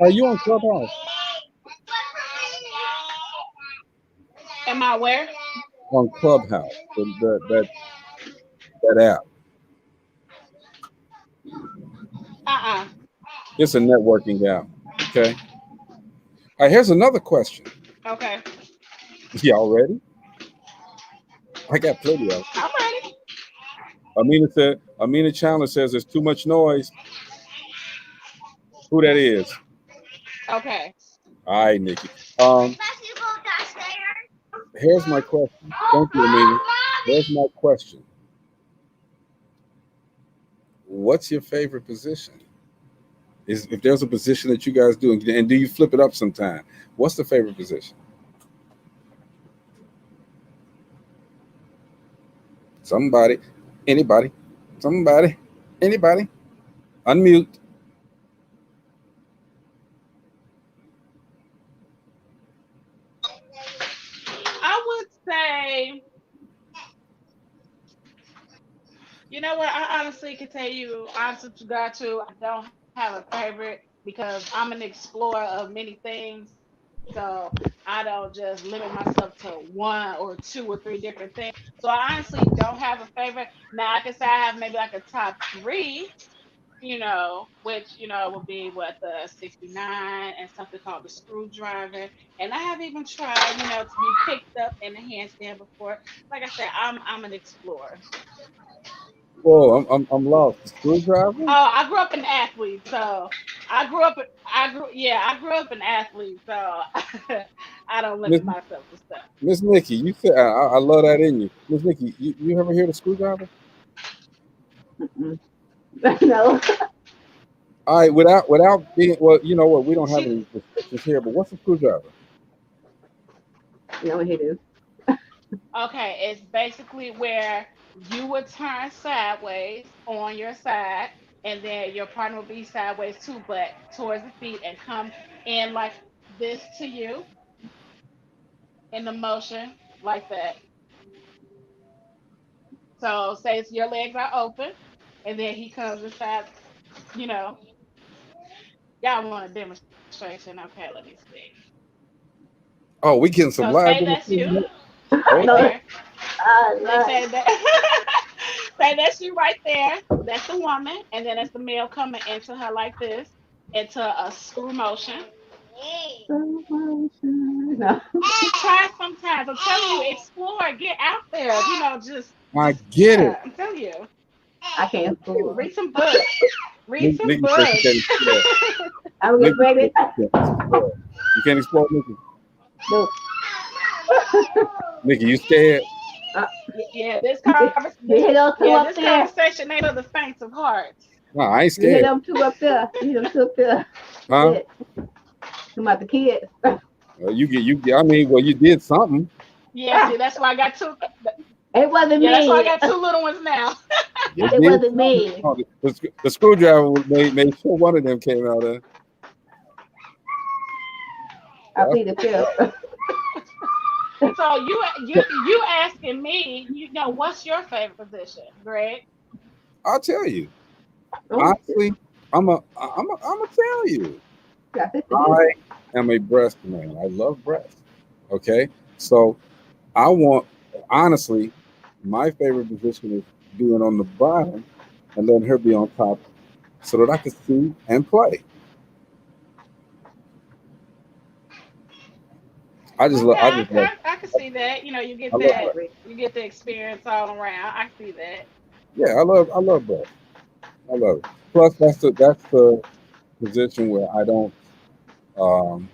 Are you on Clubhouse? Am I where? On Clubhouse, that app. Uh-uh. It's a networking app. Okay. All right. Here's another question. Okay. Y'all ready? I got plenty of. I'm ready. Amina Chandler says there's too much noise. Who that is? Okay. All right, Nikki. Here's my question. Thank you, Amina. Here's my question. What's your favorite position? Is if there's a position that you guys do, and do you flip it up sometime? What's the favorite position? Somebody, anybody, somebody, anybody. Unmute. I would say, you know what? I honestly can tell you, honestly to God too, I don't have a favorite because I'm an explorer of many things. So I don't just limit myself to one or two or three different things. So I honestly don't have a favorite. Now I can say I have maybe like a top three, which would be what the 69 and something called the screwdriver. And I have even tried, to be picked up in the handstand before. Like I said, I'm an explorer. Whoa, I'm lost. The screwdriver? Oh, I grew up an athlete, so I grew up an athlete, so I don't Miss limit myself to stuff. Miss Nikki, you said I love that in you. Miss Nikki, you ever hear the screwdriver? Mm-mm. No. All right, without being, well, you know what? We don't have She any restrictions here, but what's a screwdriver? No, it is. Okay, it's basically where you would turn sideways on your side, and then your partner will be sideways too, but towards the feet and come in like this to you in the motion like that. So say it's your legs are open, and then he comes inside. You know, y'all want a demonstration? Okay, let me see. Oh, we getting So some say live that's you demonstration. right No, Okay. there. They say that say that's you right there. That's the woman, and then it's the male coming into her like this, into a screw motion. No. Try sometimes. I'm telling you, explore, get out there. Just I get it. yeah. I'm telling you, I can't school. read some books. Read some Nikki said she books. can't explore. I'm Nikki getting said ready. she can't explore. You can't explore, Nikki. No. Nikki, you scared? Uh, Yeah, this you hear those two up this there? conversation ain't for the saints of heart. No, I ain't You hear scared. them two up there? You hear them two up there? Huh? Shit. Talking about the kids. I mean, well, you did something. Yeah, see, that's why I got two. It wasn't Yeah, that's why I me. got two little ones now. You It did wasn't something. me. Oh, the screwdriver made sure one of them came out of. I plead the fifth. So you asking me, what's your favorite position, Greg? I'll tell you. Oh, Honestly, I'm a tell you. got this I am a breast man. I love breast. Okay, so I want honestly, my favorite position is being on the bottom and letting her be on top, so that I can see and play. Okay, I just love, I can see that. You I get love that, breast. you get the experience all around. I see that. Yeah, I love breast. I love it. Plus, that's the position where I don't. Um,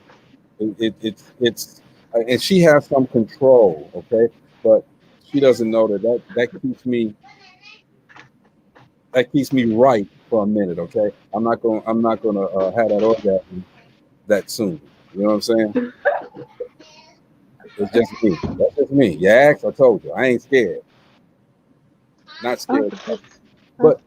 it's and she has some control. Okay, but she doesn't know that keeps me right for a minute. Okay, I'm not gonna have that orgasm that soon. You know what I'm saying? It's just me. That's just me. You asked, I told you. I ain't scared. Not scared. But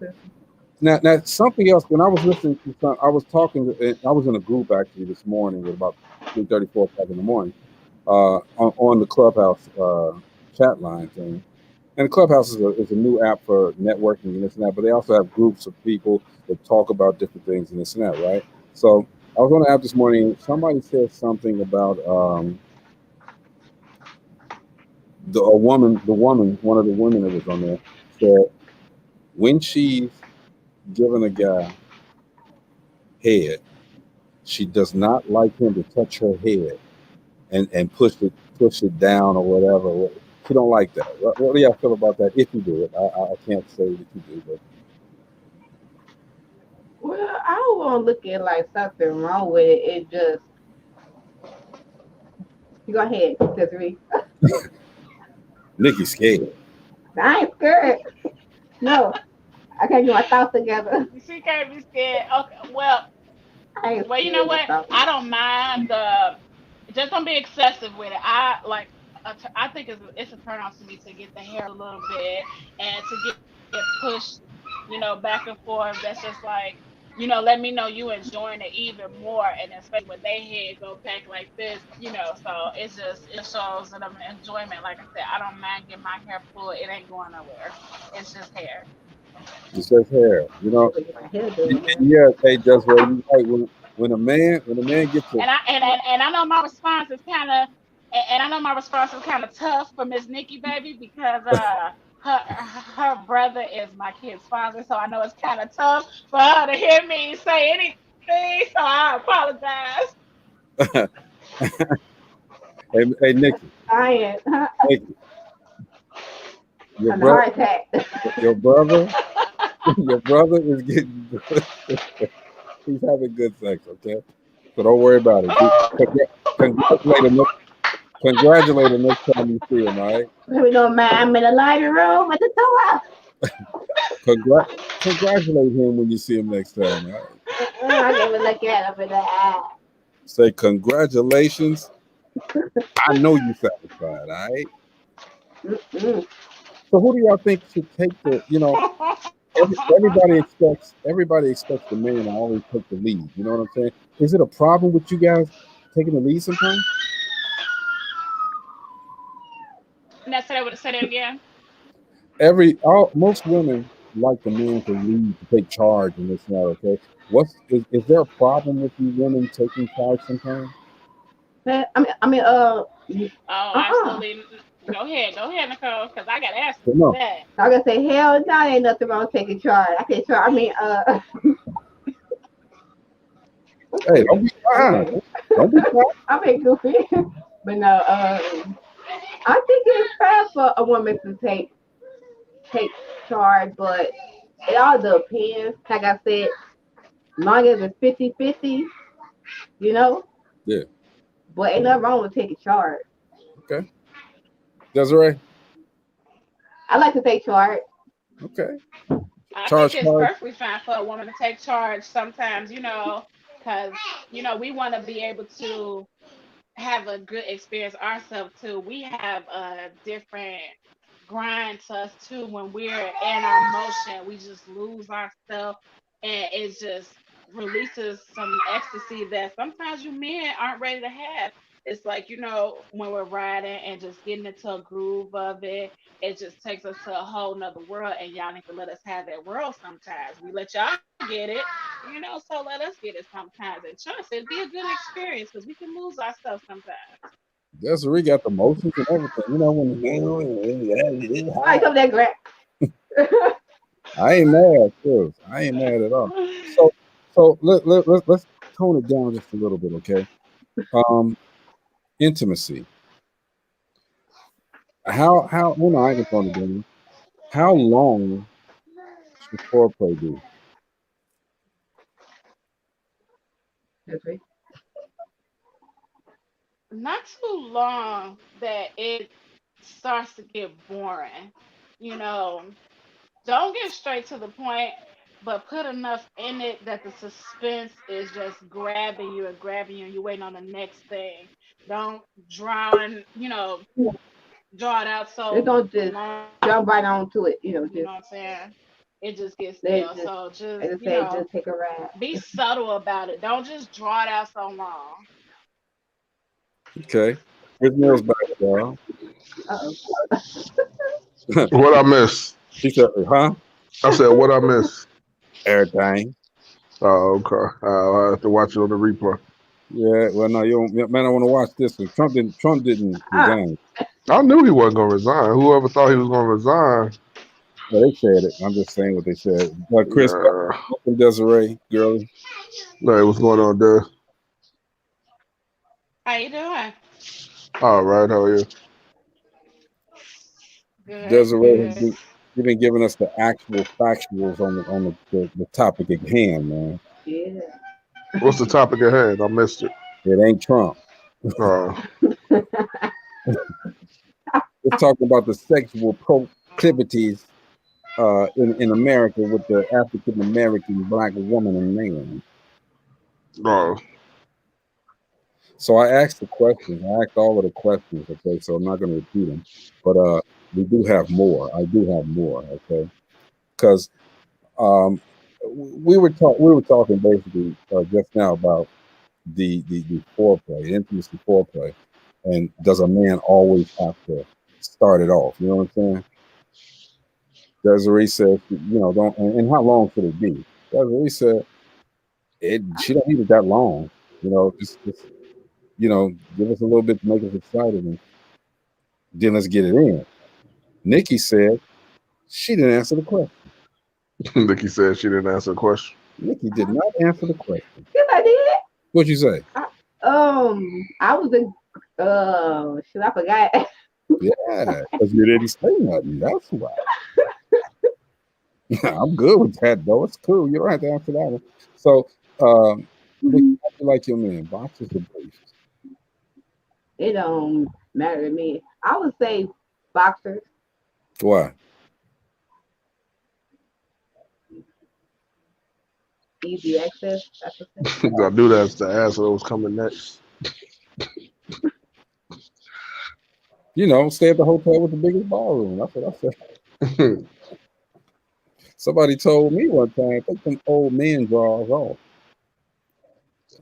now something else. When I was listening to I was talking. I was in a group actually this morning at about 3:34 in the morning on the Clubhouse chat line thing. And Clubhouse is a new app for networking and this and that, but they also have groups of people that talk about different things and this and that, right? So I was on the app this morning. Somebody said something about one of the women that was on there said when she's giving a guy head, she does not like him to touch her head and push it down or whatever. She don't like that. What do y'all feel about that? If you do it, I can't say that you do, but Well, I don't want to look at like something wrong with it. It just you go ahead, Desiree. Nikki's scared. I ain't scared. No, I can't get my thoughts together. She can't be scared. Okay, well, I ain't you know scared of what? thoughts. I don't mind the. Just don't be excessive with it. I think it's a turn off to me to get the hair a little bit and to get pushed, back and forth. That's just like, let me know you enjoying it even more, and especially when they head go back like this. So it shows that I'm enjoyment. Like I said, I don't mind getting my hair pulled. It ain't going nowhere. It's just hair. It's just hair, I need to get my hair done now. Yeah, hey, just where you right when a man gets to And I know my response is kind of and I know my response is kind of tough for Miss Nikki baby because her brother is my kid's father, so I know it's kind of tough for her to hear me say anything. So I apologize. hey Nikki, I ain't Nikki, your having a brother heart attack. your brother your brother is getting he's having good sex, okay? So don't worry about it. Congratulate him. Congratulate him next time you see him, all right? Let me know, man. I'm in the living room at the door. Congratulate him when you see him next time, all right? I can't even look at him in the eye. Say congratulations. I know you're satisfied, all right? Mm-mm. So who do y'all think should take everybody expects the man to always take the lead. You know what I'm saying? Is it a problem with you guys taking the lead sometimes? And that's what I would say that again. Most women like the man to lead, to take charge in this matter. Okay, is there a problem with you women taking charge sometimes? I mean, Oh, uh-uh. absolutely. Go ahead, Nicole, because I got answers But to no, that. I'm gonna say hell no, ain't nothing wrong with taking charge. I can't charge. I mean, hey, don't be fine. okay, Don't be fine. I mean goofy, but no. I think it's fair for a woman to take charge, but it all depends. Like I said, long as it's 50-50, you know. Yeah. But ain't nothing wrong with taking charge. Okay. Desiree. I like to take charge. Okay. I think Charge it's card. perfectly fine for a woman to take charge sometimes, because, we want to be able to have a good experience ourselves too. We have a different grind to us too when we're in our motion. We just lose ourselves and it just releases some ecstasy that sometimes you men aren't ready to have. It's like, when we're riding and just getting into a groove of it, it just takes us to a whole nother world and y'all need to let us have that world sometimes. We let y'all get it, so let us get it sometimes. And trust it'd be a good experience because we can lose ourselves sometimes. Desiree got the motions and everything. You know when I come that grant. I ain't mad, too. I ain't mad at all. So let's tone it down just a little bit, okay? Intimacy. How I can tone it down. How long should foreplay be? That's right. Not too long that it starts to get boring. You know, don't get straight to the point, but put enough in it that the suspense is just grabbing you, and you're waiting on the next thing. Don't draw it out They so don't just long. jump right onto it, You know just what I'm saying? It just gets they stale. just So just, as I say, just take a ride. be subtle about it. Don't just draw it out so long. Okay. Chris Mills back, y'all. Uh What I miss? He said, huh? I said what I miss. Everything. Oh, okay. I'll have to watch it on the replay. Yeah, well, no, you don't, man. I want to watch this one. Trump didn't oh. resign. I knew he wasn't gonna resign. Whoever thought he was gonna resign? Well, they said it. I'm just saying what they said. But Chris, welcome, Desiree, girlie. No, what's going on there? How you doing? All right, how are you? Good, Desiree has good. been giving us the actual factuals on the topic at hand, man. Yeah. What's the topic at hand? I missed it. It ain't Trump. It's talking about the sexual proclivities in America with the African American black woman and man. Oh. So I asked the questions. I asked all of the questions. Okay, so I'm not going to repeat them, but we do have more. I do have more. Okay, because we were talking basically just now about the foreplay, intimacy foreplay, and does a man always have to start it off? You know what I'm saying? Desiree said, don't, and how long should it be? Desiree said, she don't need it that long. Just give us a little bit to make us excited, and then let's get it in. Nikki said she didn't answer the question. Nikki said she didn't answer the question. Nikki did not answer the question. Yes, I did. What'd you say? I was shit, I forgot. Yeah, because you didn't say nothing. That's why. I'm good with that, though. It's cool. You don't have to answer that one. So, Nikki, how you like your man? Boxers or briefs? It don't matter to me. I would say boxers. Why? Easy access. That's what I say. I knew that's the answer that was coming next. Stay at the hotel with the biggest ballroom. That's what I said. Somebody told me one time, take them old men drawers off.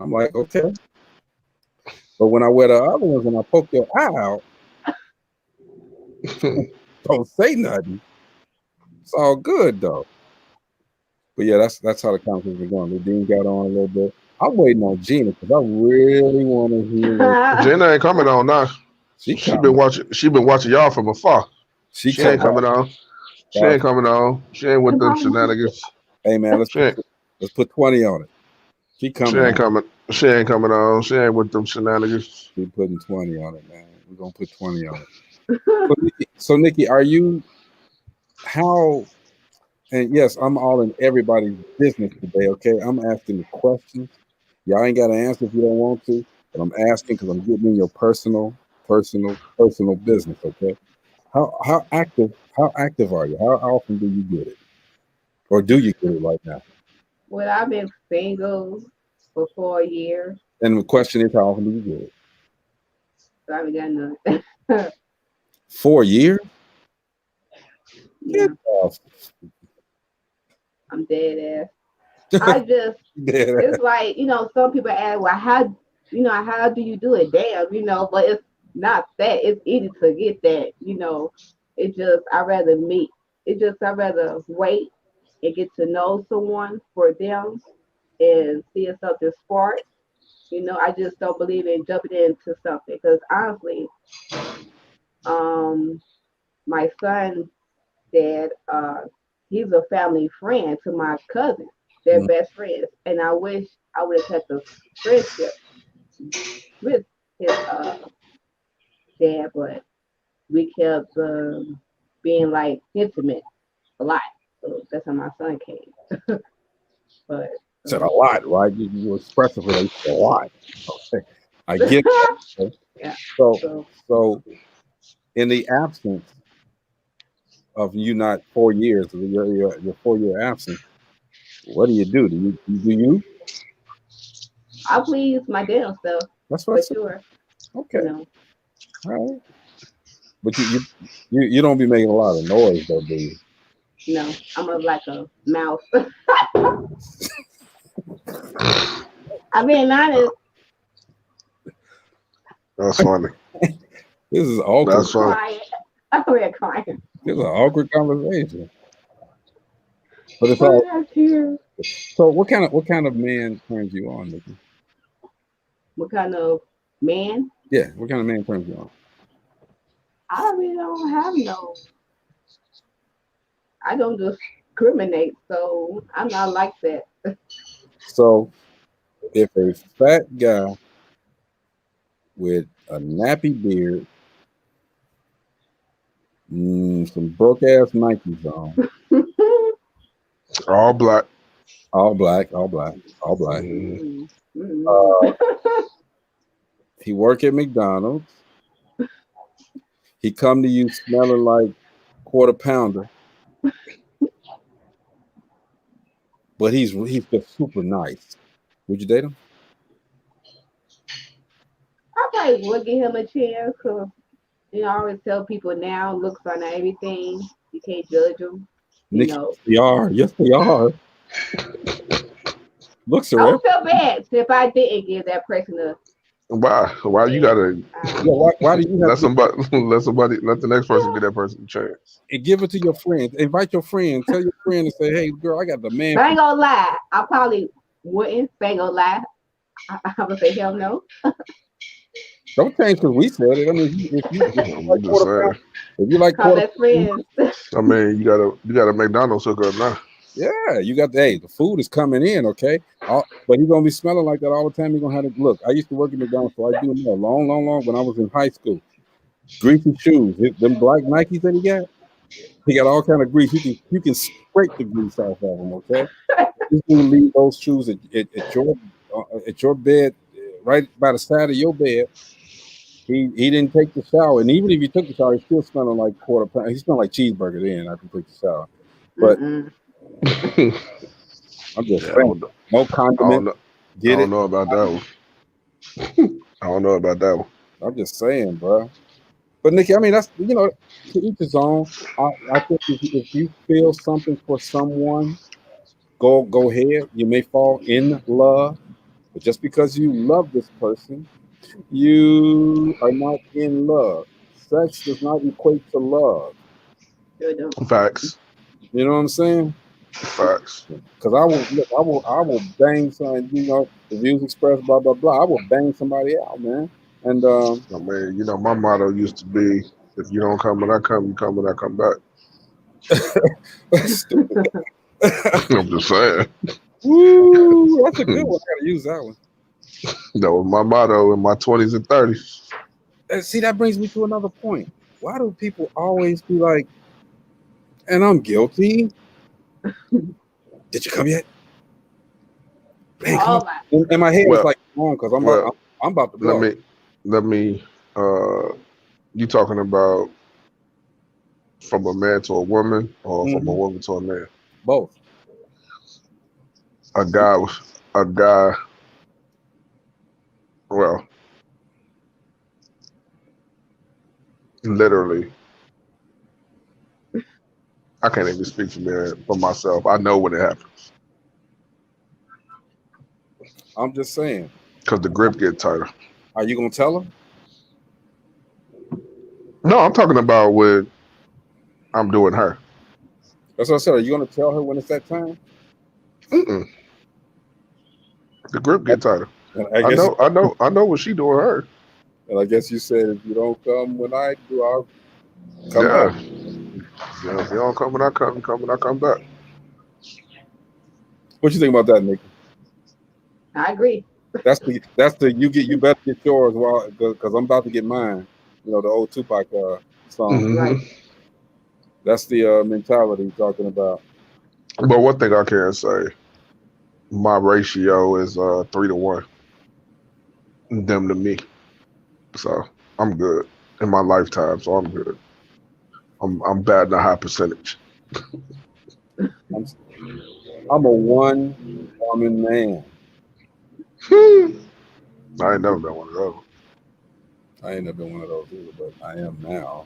I'm like, okay. But when I wear the other ones and I poke your eye out, don't say nothing. It's all good though. But yeah, that's how the conversation is going. Dean got on a little bit. I'm waiting on Gina because I really want to hear. Gina ain't coming on now. She been watching y'all from afar. She ain't coming on. She ain't coming on. She ain't with them shenanigans. Hey man, let's put 20 on it. She ain't coming. She ain't coming on. She ain't with them shenanigans. We putting 20 on it, man. We're gonna put 20 on it. So Nikki, are you how? And yes, I'm all in everybody's business today. Okay, I'm asking the questions. Y'all ain't got to answer if you don't want to, but I'm asking because I'm getting in your personal business. Okay, how active are you? How often do you get it, or do you get it right now? Well, I've been single for 4 years. And the question is, how often do you get it? So I haven't got none. 4 years? Yeah. I'm dead ass. I just, it's like, some people ask, well, how do you do it? Damn, but it's not that. It's easy to get that, It just, I'd rather wait and get to know someone for them and see if something sparks. I just don't believe in jumping into something because honestly, my son dad, he's a family friend to my cousin. They're best friends, and I wish I would have kept a friendship with his dad, but we kept being like intimate a lot. So that's how my son came. But said a lot, right? You expressive with a lot. Okay. I get that. Yeah. So in the absence of you not 4 years, your 4-year absence, what do you do? Do you? I please my damn stuff. That's what for sure. Okay. All right. But you don't be making a lot of noise though, do you? No, I'm like a mouse. I'm being honest. That's funny. This is awkward. That's funny. I'm really crying. This is an awkward conversation. But it's all. So what kind of man turns you on, Nikki? What kind of man? Yeah, what kind of man turns you on? I really don't have no. I don't discriminate, so I'm not like that. So, if a fat guy with a nappy beard, some broke ass Nikes on, all black, he work at McDonald's. He come to you smelling like quarter pounder, but he's just super nice. Would you date him? I probably would give him a chance because I always tell people now looks are not everything. You can't judge them. Nikki, they are. Yes, they are. Looks are. I would feel bad if I didn't give that person a. Why you gotta? Why do you have let the next person get that person a chance? And give it to your friends. Invite your friend. Tell your friend and say, "Hey, girl, I got the man." But I ain't gonna lie. I probably wouldn't. Ain't gonna lie. I would say hell no. Don't change because we said it. I mean, if you like quarter friends. I mean, you got a McDonald's hookup now. Yeah, you got the food is coming in, okay? But he's gonna be smelling like that all the time. He's gonna have to look. I used to work at McDonald's, so I do know long when I was in high school. Greasy shoes, them black Nikes that he got all kind of grease. You can scrape the grease off of them, okay? You can leave those shoes at your bed, right by the side of your bed. He didn't take the shower, and even if he took the shower, he's still smelling like quarter pound. He smelled like cheeseburger then after he took the shower. But I'm just saying, no condiment. I don't know about that one. I don't know about that one. I'm just saying, bro. But Nikki, I mean, that's to each his own. I think if you feel something for someone, go ahead. You may fall in love, but just because you love this person, you are not in love. Sex does not equate to love. Facts. You know what I'm saying? Facts. Because I will bang something. The views expressed, blah blah blah. I will bang somebody out, man. And I mean, you know, my motto used to be, if you don't come when I come, you come when I come back. I'm just saying. woo, that's a good one. I gotta use that one. That was my motto in my 20s and 30s. And see, that brings me to another point. Why do people always be like, and I'm guilty? Did you come yet? Man, come Oh on. my. In my head, it's Well, like, wrong, because I'm well, about to let blow. me, you talking about from a man to a woman or from a Mhm. woman to a man? Both. A guy, well, literally, I can't even speak for myself. I know when it happens I'm just saying. because the grip get tighter. Are you gonna tell them? No, I'm talking about when I'm doing her. That's what I said. Are you gonna tell her when it's that time? Mm-mm. The grip get tighter. And I guess I know what she doing her. and I guess you said if you don't come when I do, I'll come Yeah. back. Yeah, if you don't come when I come, you come when I come back. What you think about that, Nikki? I agree. That's the you better get yours while because I'm about to get mine. You know the old Tupac song. Hmm. Right. That's the mentality you're talking about. But one thing I can say, my ratio is 3 to 1, them to me. So I'm good in my lifetime. So I'm good. I'm batting a high percentage. I'm a one woman man. I ain't never been one of those. I ain't never been one of those either, but I am now.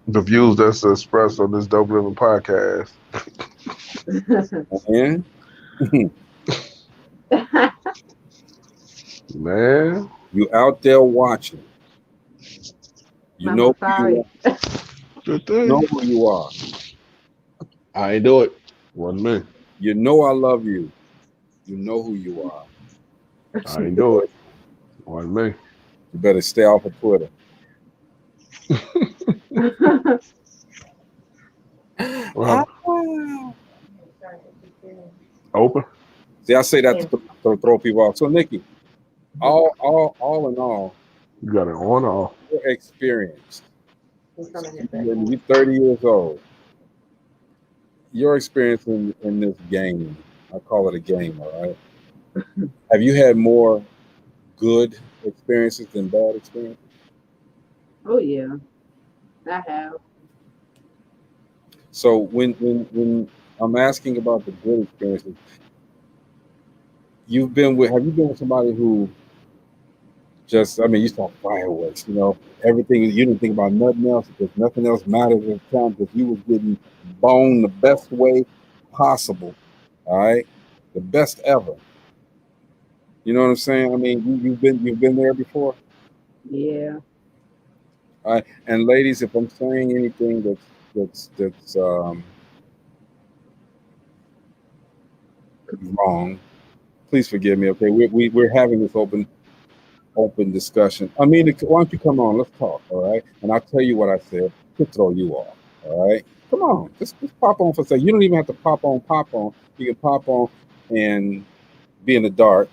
The views that's expressed on this Dope Living podcast. And Man, you out there watching. You Mama, know who sorry. you are. good You know thing. who you are. I ain't do it. Wasn't me. You know I love you. You know who you are. I ain't do it. Wasn't me. You better stay off of Twitter. Well, open. See, I say that to throw people off. So, Nikki, all in all, You got it on or off. your experience. You're 30 years old. Your experience in this game. I call it a game, all right? Have you had more good experiences than bad experiences? Oh yeah, I have. So when I'm asking about the good experiences, have you been with somebody who just, I mean, you saw fireworks, you know, everything, you didn't think about nothing else because nothing else mattered at the time because you was getting boned the best way possible, all right? The best ever. You know what I'm saying? I mean, you've been there before? Yeah. All right. And ladies, if I'm saying anything that's wrong, please forgive me, okay? We're having this open discussion. I mean, why don't you come on? Let's talk, all right? And I'll tell you what I said to throw you off, all right? Come on, just pop on for a second. You don't even have to pop on. You can pop on and be in the dark,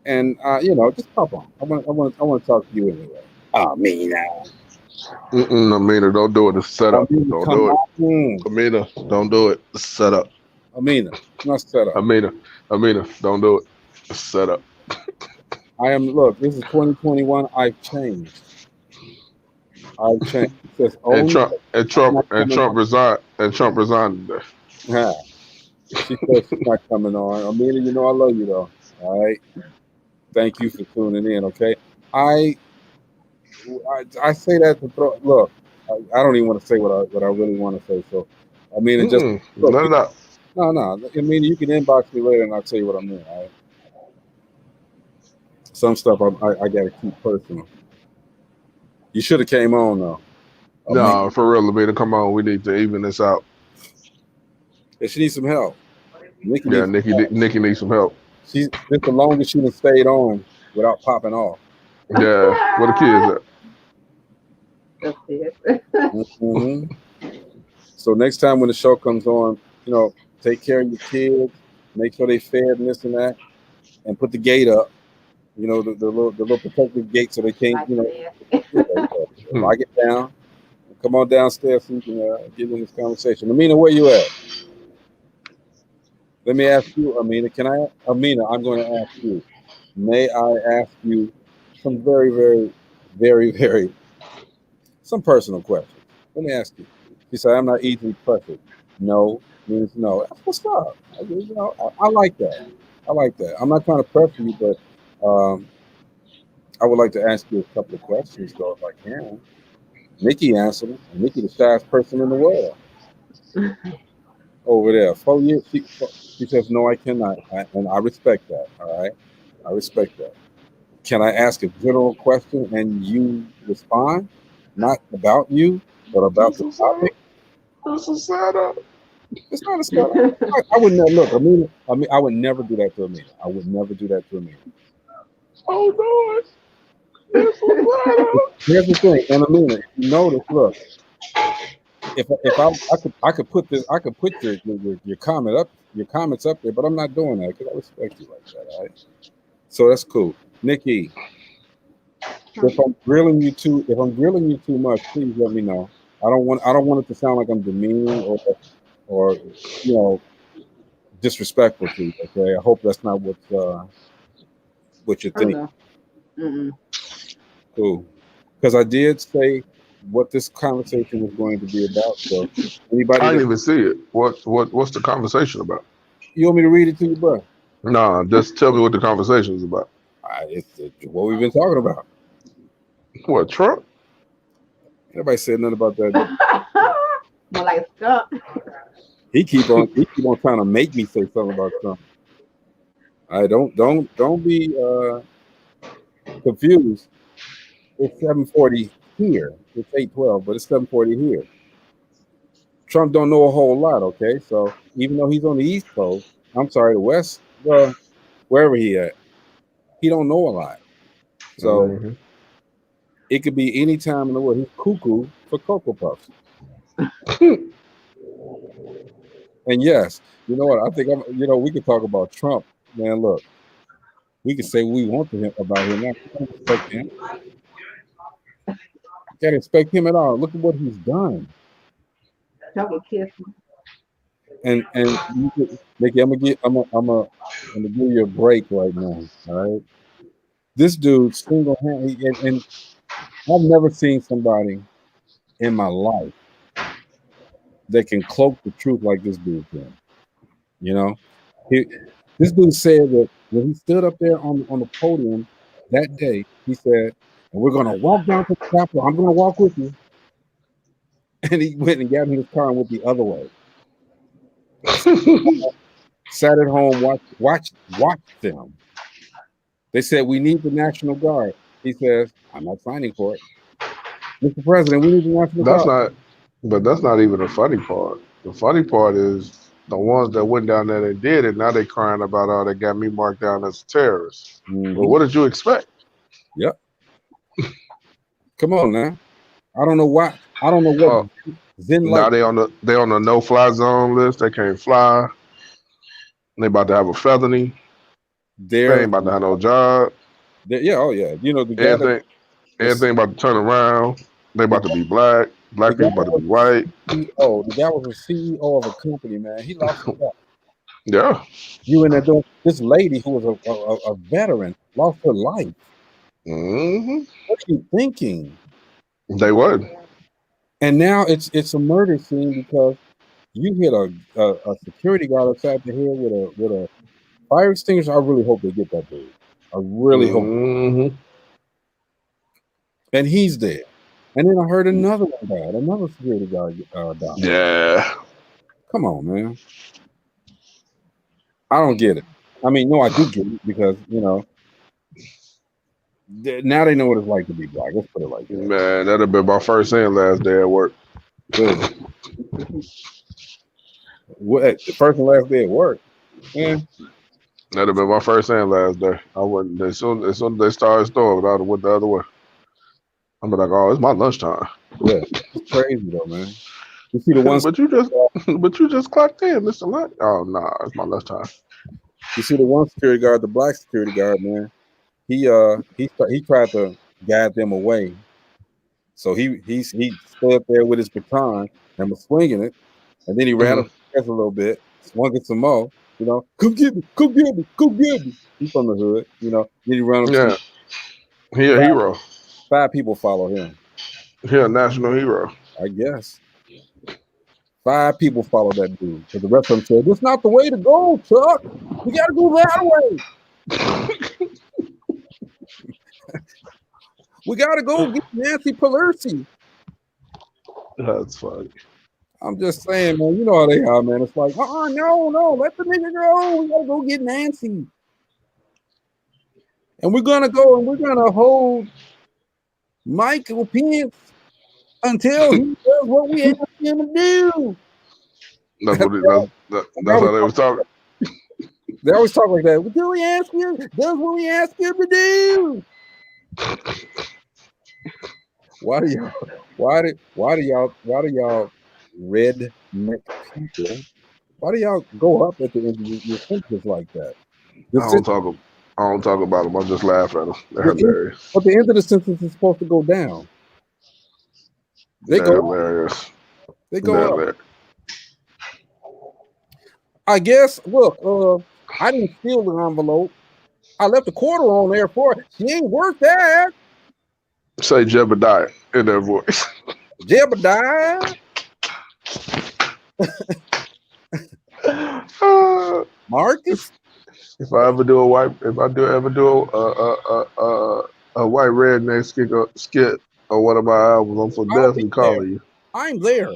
and you know, just pop on. I want to talk to you anyway. Amina, Amina, don't do it. It's set up. Amina, Don't come do it. on. Amina, don't do it. It's set up. Amina, not set up. Amina, don't do it. It's set up. I am. Look, this is 2021. I've changed. I've changed. It says And only. Trump resigned today. Yeah. She says she's not coming on. Amelia, you know I love you though. All right. Thank you for tuning in. Okay. I say that to throw. Look, I don't even want to say what I really want to say. So, I mean, it just look. Let it out. No. I mean, you can inbox me later, and I'll tell you what I mean. All right. Some stuff I got to keep personal. You should have came on though. No, for real, Amina, come on. We need to even this out. If she needs some help. Nikki Nikki needs some help. She's this the longest she done stayed on without popping off. Yeah, where the kids at? Mhm. So next time when the show comes on, take care of your kids, make sure they fed and this and that, and put the gate up. The little protective gate so they can't, Hmm. lock it down. Come on downstairs so you can get in this conversation. Amina, where you at? Let me ask you, Amina. Amina, I'm going to ask you. May I ask you some very, very, very, very, some personal questions? Let me ask you. She said, I'm not easily pressured. No means no. That's what's up. I like that. I like that. I'm not trying to pressure you, but I would like to ask you a couple of questions, though, if I can. Nikki answered them. And Nikki, the shyest person in the world. Over there. 4 years. She says, no, I cannot. And I respect that. All right. I respect that. Can I ask a general question and you respond? Not about you, but about the topic. That's a setup. It's not a setup. I would never look. I would never do that to Amina. I would never do that to Amina. Oh no, it's a setup. Here's the thing, and Amina, if you notice, look, if I could put your comment up, your comments up there, but I'm not doing that because I respect you like that. All right. So that's cool, Nikki. If I'm grilling you too much, please let me know. I don't want it to sound like I'm demeaning or disrespectful to you. Okay, I hope that's not what you think. Cool, because I did say what this conversation was going to be about. So anybody I didn't that even see it. What's the conversation about? you want me to read it to you, bro? Nah, just tell me what the conversation is about. It's what we've been talking about. What, Trump? Nobody said nothing about that. More like skunk. He keep on trying to make me say something about Trump. I don't be confused. It's 7:40 here. It's 8:12, but it's 7:40 here. Trump don't know a whole lot, okay? So even though he's on the East Coast, I'm sorry, the West, wherever he at, he don't know a lot. So it could be any time in the world. He's cuckoo for Cocoa Puffs. And yes, you know what? I think we could talk about Trump, man. Look, we could say what we want to him about him. Now, we can't respect him. Can't expect him at all. Look at what he's done. Double kiss me. And Nikki, I'm gonna give you a break right now. All right. This dude single-handedly, and I've never seen somebody in my life that can cloak the truth like this dude can. This dude said that when he stood up there on the podium that day, he said, and we're gonna walk down to the Capitol. I'm gonna walk with you. And he went and got in his car and went the other way. Sat at home, watched them. They said, we need the National Guard. He says, I'm not signing for it. Mr. President, we need the National Guard. That's not even the funny part. The funny part is the ones that went down there and did it, now they crying about, oh, they got me marked down as a terrorist. Mm-hmm. Well, what did you expect? Yep. Come on now. I don't know why. I don't know what now they on the no-fly zone list. They can't fly. They about to have a felony. They ain't about to have no job. Oh yeah. The guy everything about to turn around. They about to be black. Black people about to be white. The guy was a CEO of a company, man. He lost his job. Yeah. You in there doing this lady who was a veteran lost her life. Mm-hmm. What are you thinking? They would. And now it's a murder scene because you hit a security guard upside the head with a fire extinguisher. I really hope they get that dude. I really hope. And he's dead. And then I heard another one died. Another security guard died. Yeah. Come on, man. I don't get it. I mean, no, I do get it because now they know what it's like to be black. Let's put it like that. Man, that'd have been my first and last day at work. What? The first and last day at work? Yeah. That'd have been my first and last day. I wouldn't. As soon as they started storming, I'd have went the other way. I'm like, oh, it's my lunchtime. Yeah, it's crazy though, man. You see the ones, but you just clocked in, Mr. Lunch. Oh nah, it's my lunchtime. you see the one security guard, the black security guard, man. He tried to guide them away. So he stood there with his baton and was swinging it, and then he ran up a little bit, swung it some more. You know, come get me, come get me, come get me. He's from the hood, you know. Then he ran up. Yeah, he a hero. 5 people follow him. He a national hero. I guess. 5 people follow that dude. Because the rest of them said, "This is not the way to go, Chuck. We got to go that way. We got to go get Nancy Pelosi." That's funny. I'm just saying, man. You know how they are, man. It's like, no, let the nigga go. We got to go get Nancy. And we're going to go and we're going to hold Michael Pence until he does what we ask him to do. That's how they was talking. They always talk like that. Until we ask him, does what we ask him to do. Why do y'all redneck people? Why do y'all go up at the end of your sentences like that? I don't talk about them. I just laugh at them. They're hilarious. But the end of the sentence is supposed to go down. They're hilarious. They go up. I guess. Look, I didn't steal the envelope. I left a quarter on there for it. She ain't worth that. Say Jebediah in their voice. Jebediah. Marcus. If I ever do a white redneck skit on one of my albums, I'm so definitely calling you. I'm there.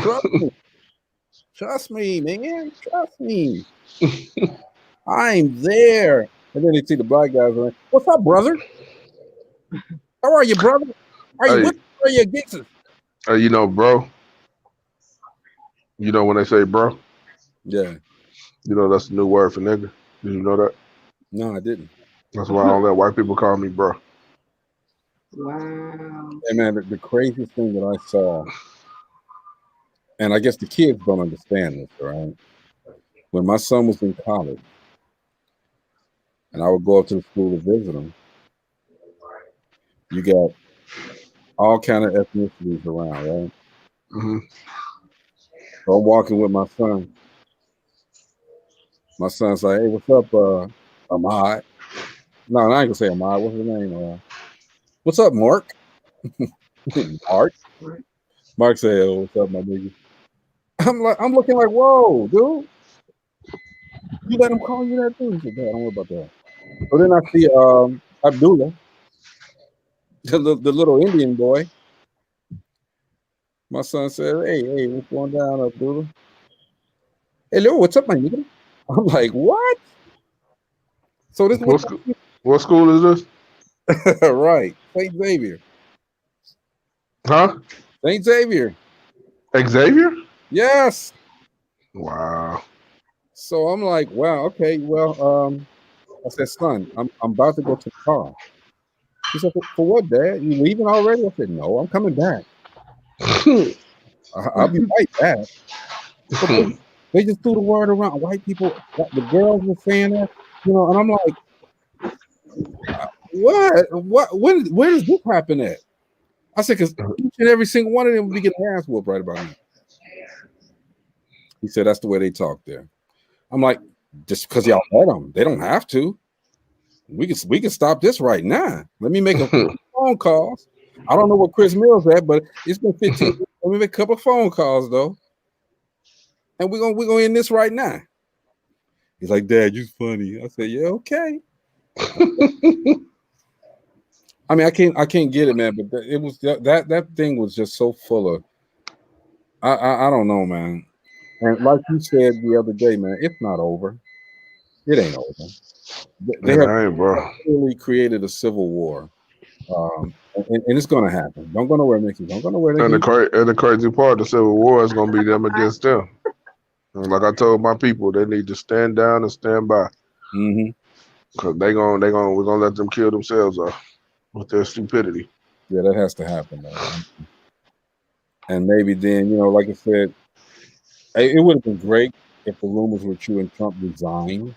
Trust me. Trust me, man. Trust me. I'm there. And then they see the black guys like, "What's up, brother? How are you, brother? Are you with us or are you against us?" You know, bro. You know when they say bro? Yeah. You know that's the new word for nigga. Did you know that? No, I didn't. That's why I don't let white people call me bro. Wow. Hey man, the craziest thing that I saw, and I guess the kids don't understand this, right? When my son was in college, and I would go up to the school to visit him, you got all kind of ethnicities around, right? Mm-hmm. So I'm walking with my son. My son's like, "Hey, what's up, Ahmad?" No, I ain't gonna say Ahmad. What's his name? What's up, Mark? Mark. Mark said, "Oh, what's up, my nigga?" I'm looking like, "Whoa, dude! You let him call you that, dude?" He said, "Dad, don't worry about that." So then I see Abdullah, the little Indian boy. My son said, "Hey, what's going down, Abdullah?" "Hello, what's up, my nigga?" I'm like, "What?" So this what school is this? Right, St. Xavier. Huh? St. Xavier. Xavier? Yes. Wow. So I'm like, wow, okay, well, I said, "Son, I'm about to go to the car." He said, "For what, Dad? You leaving already?" I said, "No, I'm coming back. I'll be right back." So they just threw the word around. White people, the girls were saying that, you know, and I'm like, what? Where does this happen at? I said, "Because each and every single one of them would be getting ass whooped right about now." He said, "That's the way they talk there." I'm like, "Just because y'all let them, they don't have to. We can stop this right now. Let me make a phone calls. I don't know where Chris Mills at, but it's been 15 years. Let me make a couple of phone calls though, and we're gonna end this right now." He's like, "Dad, you funny." I said, "Yeah, okay." I mean, I can't get it, man. But it was that thing was just so full of. I don't know, man. And like you said the other day, man, it's not over. It ain't over. They have really created a civil war, and it's going to happen. Don't go nowhere, Mickey. Don't go nowhere. And the crazy part, the civil war is going to be them against them. And like I told my people, they need to stand down and stand by. Mm-hmm. Cause we're gonna let them kill themselves off with their stupidity. Yeah, that has to happen, though. And maybe then, like I said, it would have been great if the rumors were true and Trump resigned.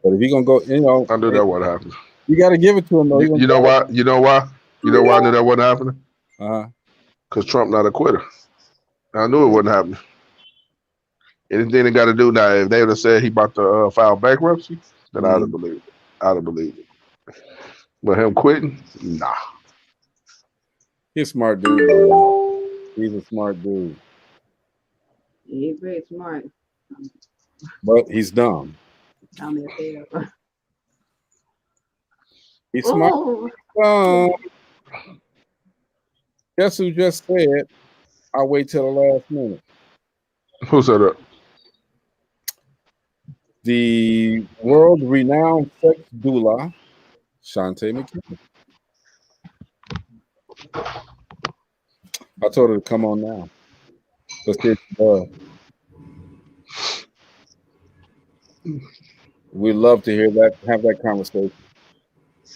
But if he's gonna go, I knew that wouldn't happen. you got to give it to him, though. You know why? You know why? You know why I knew that wasn't happening? Because Trump not a quitter. I knew it wasn't happening. Anything they got to do now, if they would have said he about to file bankruptcy, then I'd have believed it. I'd have believed it. But him quitting, nah. He's a smart dude, though. He's a smart dude. He's very smart. But he's dumb. He's smart. Guess who just said, I'll wait till the last minute? Who said that? The world-renowned sex doula, Shantae McKinney. I told her to come on now. Let's get we love to hear that, have that conversation.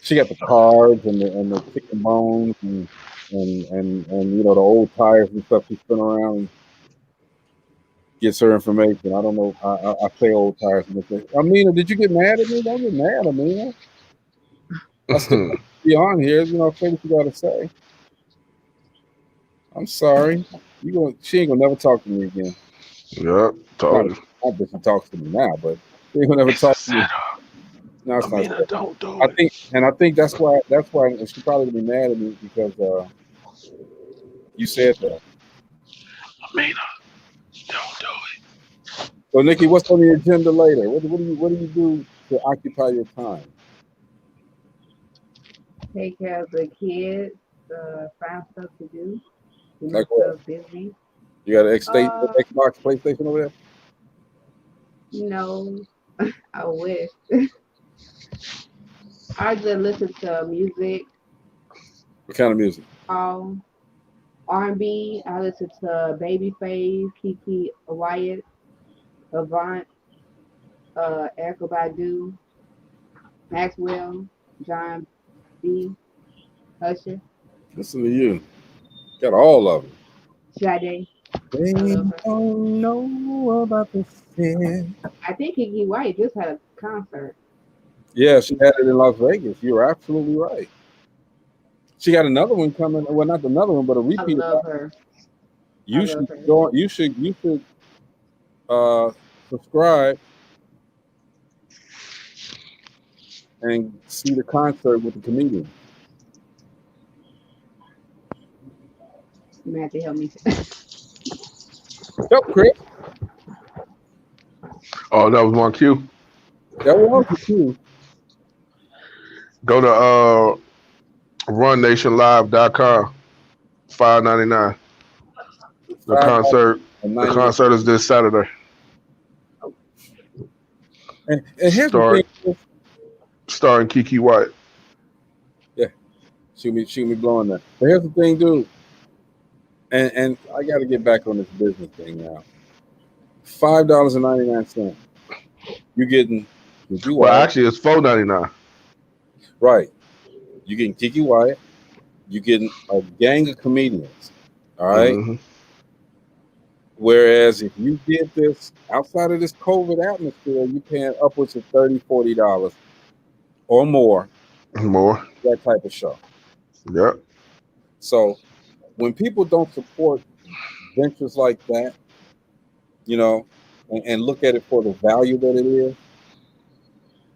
She got the cards and the chicken bones and the old tires and stuff she spin around and gets her information. I don't know. I say old tires. Amina, did you get mad at me? Don't get mad, Amina. I still be on here. Say what you got to say. I'm sorry. She ain't gonna never talk to me again. Yep, told you. Not that she talks to me now, but she ain't gonna never talk to me. No, it's Amina, not. don't do it. I think that's why she's probably gonna be mad at me because you said that. Amina, don't do it. So Nikki, what's on the agenda later? What do you do to occupy your time? Take care of the kids, find stuff to do. Like what? Busy. You got an Xbox, PlayStation over there? No, I wish. I just listen to music. What kind of music? R&B. I listen to Babyface, Kiki Wyatt, Avant, Erykah Badu, Maxwell, John B, Usher. Listen to you. Got all of them. Sade. They don't know about the sin. I think Kiki Wyatt just had a concert. Yeah, she had it in Las Vegas. You're absolutely right. She got another one coming. Well, not another one, but a repeat. I love her. You should subscribe and see the concert with the comedian. You may have to help me. Help, Chris. Oh, that was one cue. That was the cue. Go to runnationlive.com. $5.99. The concert is this Saturday. And here's the thing. Starring Kiki Wyatt. Yeah. Shoot me blowing that. But here's the thing, dude. And I got to get back on this business thing now. $5.99. You're getting Kiki Wyatt. Well, actually, it's $4.99. Right. You're getting Kiki Wyatt. You're getting a gang of comedians. All right. Mm-hmm. Whereas if you did this outside of this COVID atmosphere, you're paying upwards of $30, $40 or more. More. That type of show. Yep. So when people don't support ventures like that, and look at it for the value that it is,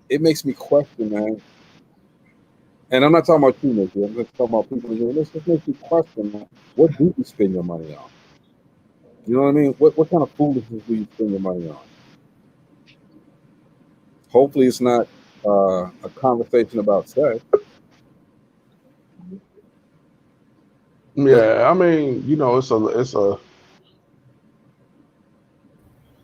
it makes me question, man. And I'm not talking about you, Nikki. I'm just talking about people. This just makes you question, man. What do you spend your money on? You know what I mean? What kind of foolishness do you spend your money on? Hopefully, it's not a conversation about sex. Yeah, I mean, it's a.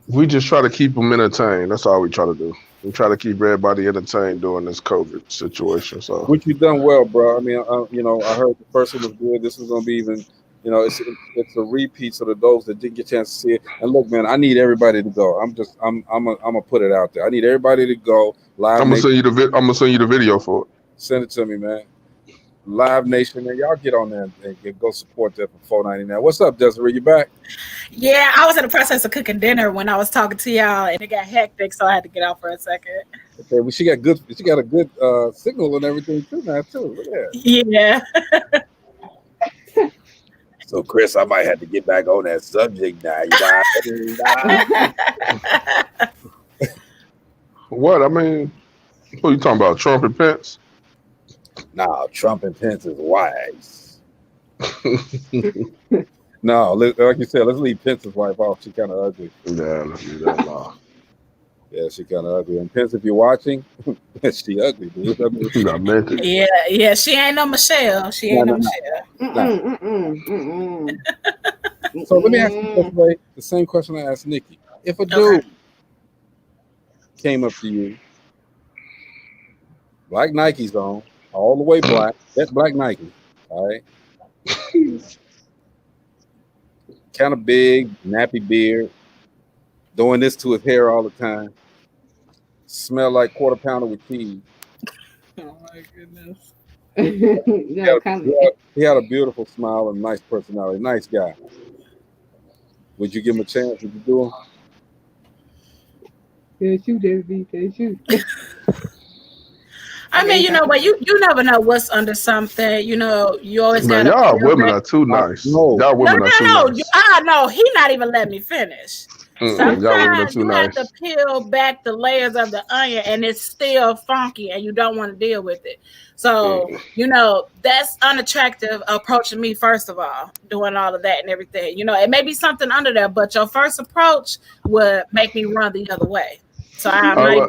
We just try to keep them entertained. That's all we try to do. We try to keep everybody entertained during this COVID situation. So, which you've done well, bro. I mean, I heard the first one was good. This is gonna be even You know, it's a repeat so that those that didn't get a chance to see it. And look, man, I need everybody to go. I'm gonna put it out there. I need everybody to go. Live I'm gonna Nation, send you I'm gonna send you the video for it. send it to me, man. Live Nation, man, y'all get on there and go support that for $4.99. What's up, Desiree? You back? Yeah, I was in the process of cooking dinner when I was talking to y'all, and it got hectic, so I had to get out for a second. Okay, well, she got a good signal and everything too now too. Look at that. Yeah. So, Chris, I might have to get back on that subject now. You know? What? I mean, who you talking about? Trump and Pence? Nah, Trump and Pence is wise. No, like you said, let's leave Pence's wife off. She kind of ugly. Yeah, let's leave that alone. Yeah, she kind of ugly. And Pence, if you're watching, she ugly, dude. I mean, Yeah, she ain't no Michelle. She ain't no Michelle. So let me ask you the same question I asked Nikki. If a dude came up to you, black Nikes on, all the way black, that's black Nike, all right? Kind of big, nappy beard, doing this to his hair all the time, smell like quarter pounder with cheese. Oh my goodness. He had a beautiful smile and nice personality, nice guy. Would you give him a chance? Would you do him? I mean, you know what? You never know what's under something. You know, you always got to. Y'all women are too nice. Y'all women are too nice. No, he not even let me finish. Sometimes you have to peel back the layers of the onion, and it's still funky, and you don't want to deal with it. So, you know, that's unattractive approaching me, first of all, doing all of that and everything. You know, it may be something under there, but your first approach would make me run the other way. So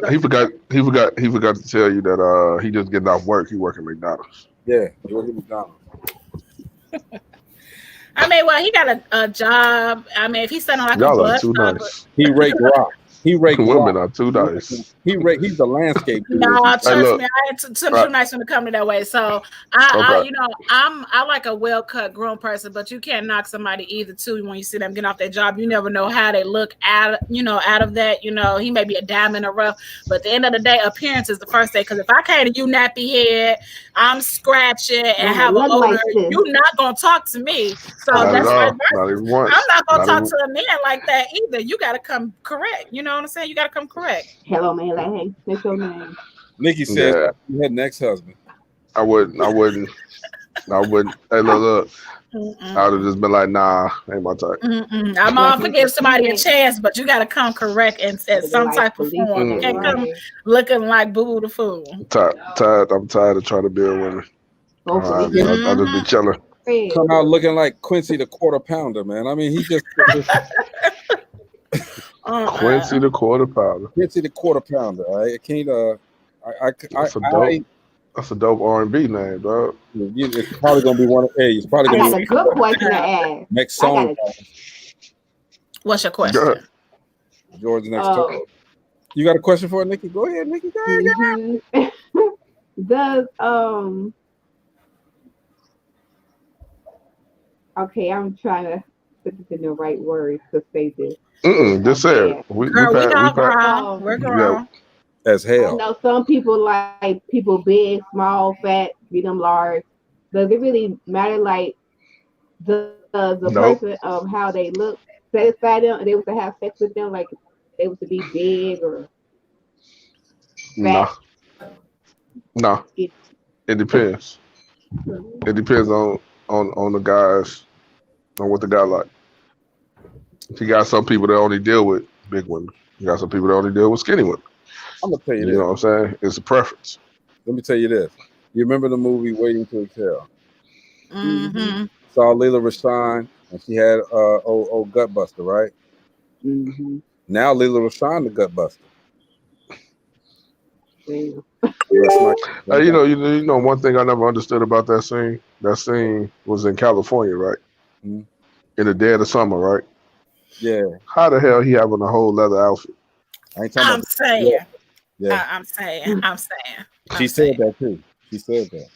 he forgot to tell you that he just getting off work. He working McDonald's. Yeah, he working McDonald's. I mean, well, he got a job. I mean, if he's sitting like y'all a bus, are too nice. He rake rock. He rake women rock. are too nice. He's the landscape. No, trust me, I ain't too nice when it comes to that way. So I you know, I like a well cut, grown person, but you can't knock somebody either too when you see them getting off their job. You never know how they look out of that. You know, he may be a diamond or rough, but at the end of the day, appearance is the first thing. Because if I came to you nappy head, I'm scratching and have an odor, you're not gonna talk to me. So that's why I'm not gonna talk to a man like that either. You gotta come correct. You know what I'm saying? You gotta come correct. Hello, man. Like, hey, what's your name? Nikki said you had an ex-husband. I wouldn't. Hey, look. I would have just been like, nah, ain't my type. I'm all for giving somebody a chance, but you gotta come correct and set some type of form. You can't come looking like Boo Boo the Fool. I'm tired of trying to build women. I'll just be chilling. Come out looking like Quincy the quarter pounder, man. I mean, he just Quincy the quarter pounder. Quincy the quarter pounder. I can't. That's a dope R&B name, dog. It's probably gonna be one of. Hey, it's probably gonna be a good question to ask. Next song. What's your question? George next song. You got a question for Nikki? Go ahead, Nikki. Go ahead. Does okay, I'm trying to put this in the right words to say this. Just say it. We're grown. As hell. I know some people like people big, small, fat, medium, large. Does it really matter? Like the person of how they look satisfy them, and they was to have sex with them, like they was to be big or fat. No. It depends. It depends on the guys, on what the guy like. You got some people that only deal with big women. You got some people that only deal with skinny women. I'm gonna tell you this. You know what I'm saying? It's a preference. Let me tell you this. You remember the movie Waiting to Exhale? Mm-hmm. Saw Layla Rashawn, and she had old Gutbuster, right? Mm-hmm. Now Layla Rashawn the Gutbuster. You know, one thing I never understood about that scene. That scene was in California, right? Mm-hmm. In the dead of summer, right? Yeah. How the hell he having a whole leather outfit? I'm saying. Yeah. I'm saying. She said that too. She said that.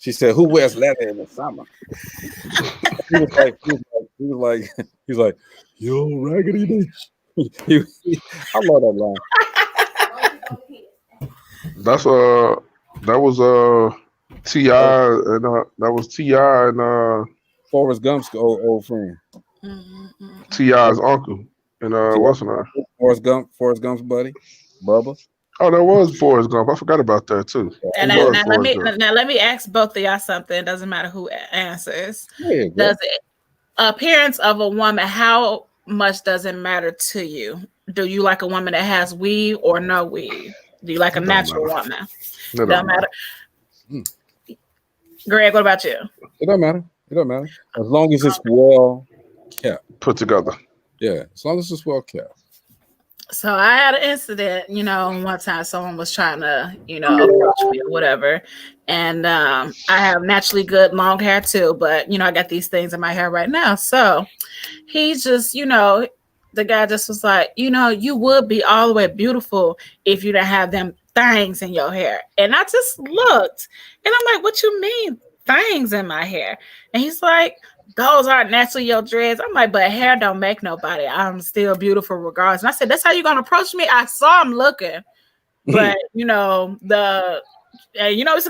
She said, "Who wears leather in the summer?" he was like, "Yo, raggedy bitch." I love that line. That's that was T.I. and that was T.I. and Forrest Gump's old friend. T.I.'s uncle and what's her name? Forrest Gump's buddy, Bubba. Oh, that was Forrest Gump. I forgot about that too. And now let me ask both of y'all something. It doesn't matter who answers. Yeah, does it appearance of a woman, how much does it matter to you? Do you like a woman that has weave or no weave? Do you like a natural woman? It don't matter. Greg, what about you? It don't matter. It don't matter. As long as it's well kept. Put together. Yeah, as long as it's well kept. So I had an incident, one time someone was trying to, approach me or whatever. And I have naturally good long hair too, but, I got these things in my hair right now. So he just, the guy just was like, you would be all the way beautiful if you didn't have them things in your hair. And I just looked and I'm like, what you mean things in my hair? And he's like, those aren't naturally your dreads. I'm like, but hair don't make nobody. I'm still beautiful regardless. And I said, that's how you're going to approach me? I saw him looking, but he's a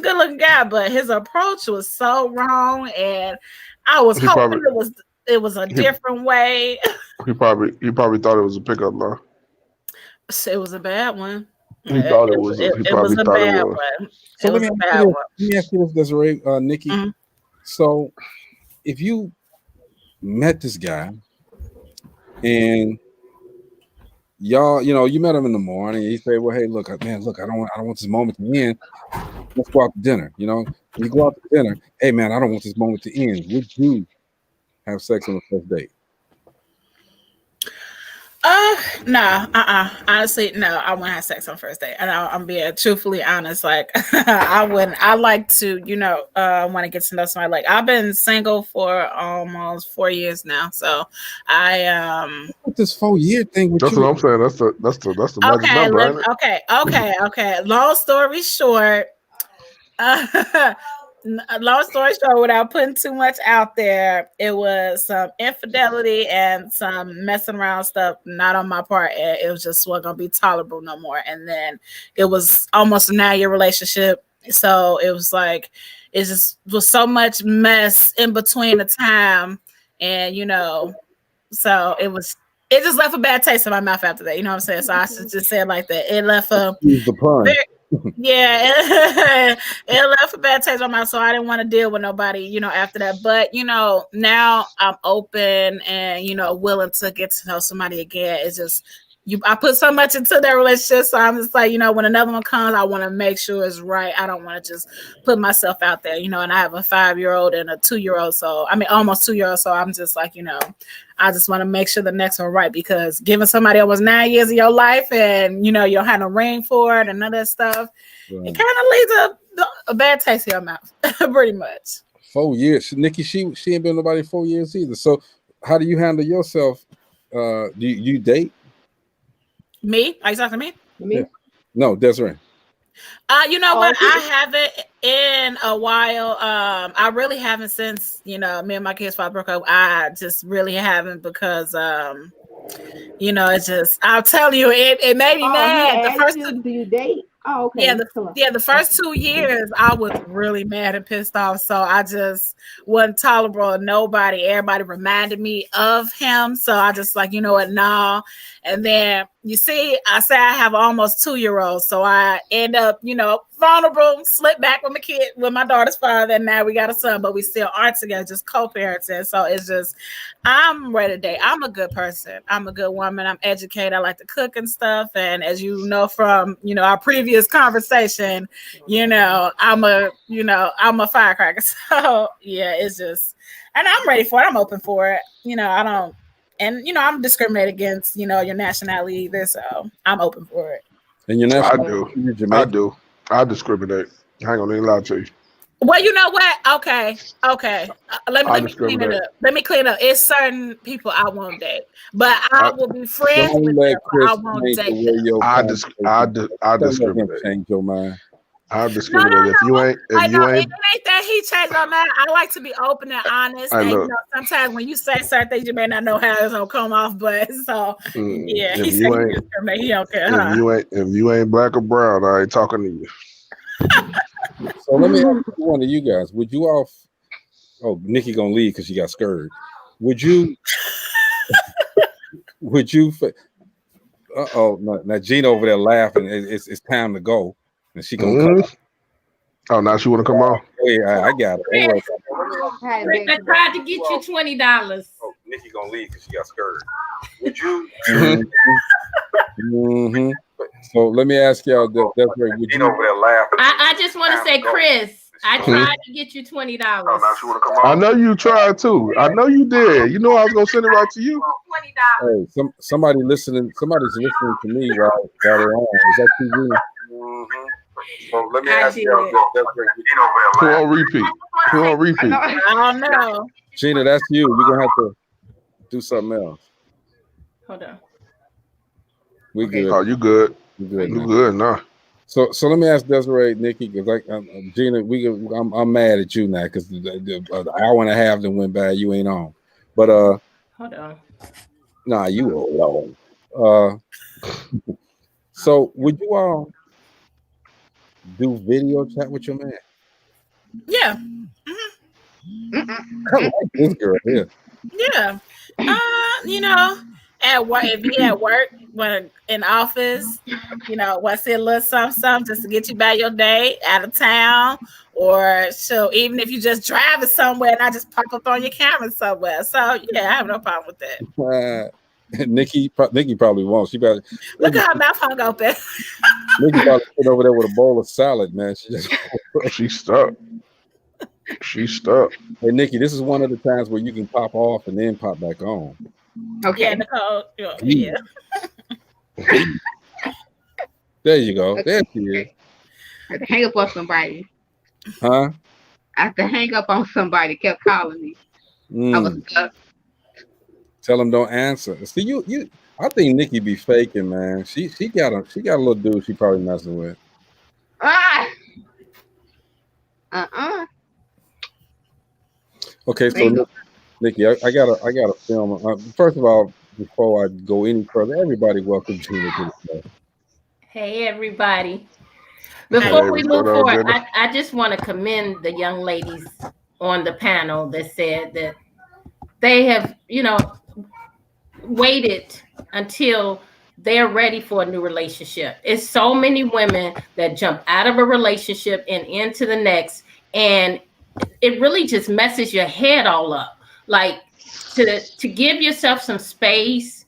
good looking guy, but his approach was so wrong. And I was hoping it was a different way. He probably thought it was a pickup line. It was a bad one. He thought it was. He probably thought it was. So let me ask you this, Desiree, Nikki. Mm-hmm. So if you met this guy and y'all, you met him in the morning, and he said, "Well, hey, look, man, I don't want this moment to end. Let's go out to dinner." You go out to dinner. Hey, man, I don't want this moment to end. Would you have sex on the first date? No, honestly, no, I wouldn't have sex on first date. And I'm being truthfully honest. Like, I wouldn't. I like to, want to get to know somebody. Like, I've been single for almost 4 years now, so this 4-year thing. With that's what I'm saying. That's the magic number. Okay. Long story short. Long story short, without putting too much out there, it was some infidelity and some messing around stuff, not on my part. It was just wasn't gonna be tolerable no more. And then it was almost a 9-year relationship, so it was like it just was so much mess in between the time, and so it just left a bad taste in my mouth after that. You know what I'm saying? So I should just say it like that. It left a yeah, it left a bad taste in my mouth, so I didn't want to deal with nobody, after that. But now I'm open and willing to get to know somebody again. It's just I put so much into that relationship, so I'm just like, when another one comes, I want to make sure it's right. I don't want to just put myself out there, and I have a 5-year-old and a 2-year-old, so almost 2-year-old, so I'm just like, I just want to make sure the next one right, because giving somebody almost 9 years of your life and you don't have a ring for it and none of that stuff, right. It kind of leaves a bad taste in your mouth, pretty much. 4 years, Nikki. She ain't been nobody 4 years either. So how do you handle yourself? Do you date? Me? Are you talking to me? Me? Yeah. No, Desiree. You know what? I haven't in a while. I really haven't since me and my kid's father broke up. I just really haven't because it's just I'll tell you it made me mad. The first do you date? Oh, okay. The first 2 years I was really mad and pissed off. So I just wasn't tolerable of nobody. Everybody reminded me of him. So I just like, what, nah. And then you see, I say I have almost 2-year-old. So I end up, vulnerable, slip back with my daughter's father, and now we got a son, but we still aren't together, just co-parenting. So it's just, I'm ready to date. I'm a good person. I'm a good woman. I'm educated. I like to cook and stuff. And as you know from, our previous conversation, I'm a firecracker. So yeah, it's just, and I'm ready for it. I'm open for it. I'm discriminated against, your nationality either. So I'm open for it. And your nationality? I do. I discriminate. I ain't gonna even lie to you. Well, you know what? Okay. Let me clean it up. It's certain people I won't date, but I will be friends with them. I won't date them. I discriminate. Change your mind. I'll discriminate if you ain't. It ain't that he changed on that. I like to be open and honest. And you know, sometimes when you say certain things, you may not know how it's gonna come off. But so yeah, he said he don't care. If you ain't black or brown, I ain't talking to you. So let me ask one of you guys: would you all? Oh, Nikki gonna leave because she got scared. Would you? Would you? Now Gina over there laughing. It's time to go, and she gonna come. Oh, now she want to come on. Yeah, I got it. I tried to get you $20. Oh, Nikki gonna leave because she got scared. Would you? So let me ask y'all. That's right. Would you over there laughing? I just want to say, Chris, I tried to get you $20. I know you tried too. I know you did. You know I was gonna send it right to you. Hey, somebody's listening to me while they're on. Is that TV? So let me ask you. Who on repeat? I don't know. Gina, that's you. You're gonna have to do something else. Hold on. We good. Oh, you good? You good? You good? Nah. So let me ask Desiree, Nikki, because Gina, I'm mad at you now because the hour and a half that went by, you ain't on. But hold on. Nah, you alone. So would you all do video chat with your man? Yeah. I like this girl here. Yeah. You know, at work, if you at work, when in office, you know, want to see a little something just to get you by your day out of town, or so even if you just driving somewhere and I just pop up on your camera somewhere. So yeah, I have no problem with that. Nikki probably won't. She better look at her mouth hung open. Nikki probably sit over there with a bowl of salad, man. She's stuck. She's stuck. Hey Nikki, this is one of the times where you can pop off and then pop back on. Okay, yeah, Nicole. Yeah. There you go. There she is. I had to hang up on somebody. Huh? I had to hang up on somebody. Kept calling me. I was stuck. Tell them don't answer. See you. I think Nikki be faking, man. She got a little dude she probably messing with. Okay, so Nikki, I got a film. First of all, before I go any further, everybody welcome Gina to the show. Hey everybody. Before we move forward, I just want to commend the young ladies on the panel that said that they have, you know, waited until they're ready for a new relationship. It's so many women that jump out of a relationship and into the next, and it really just messes your head all up. Like to give yourself some space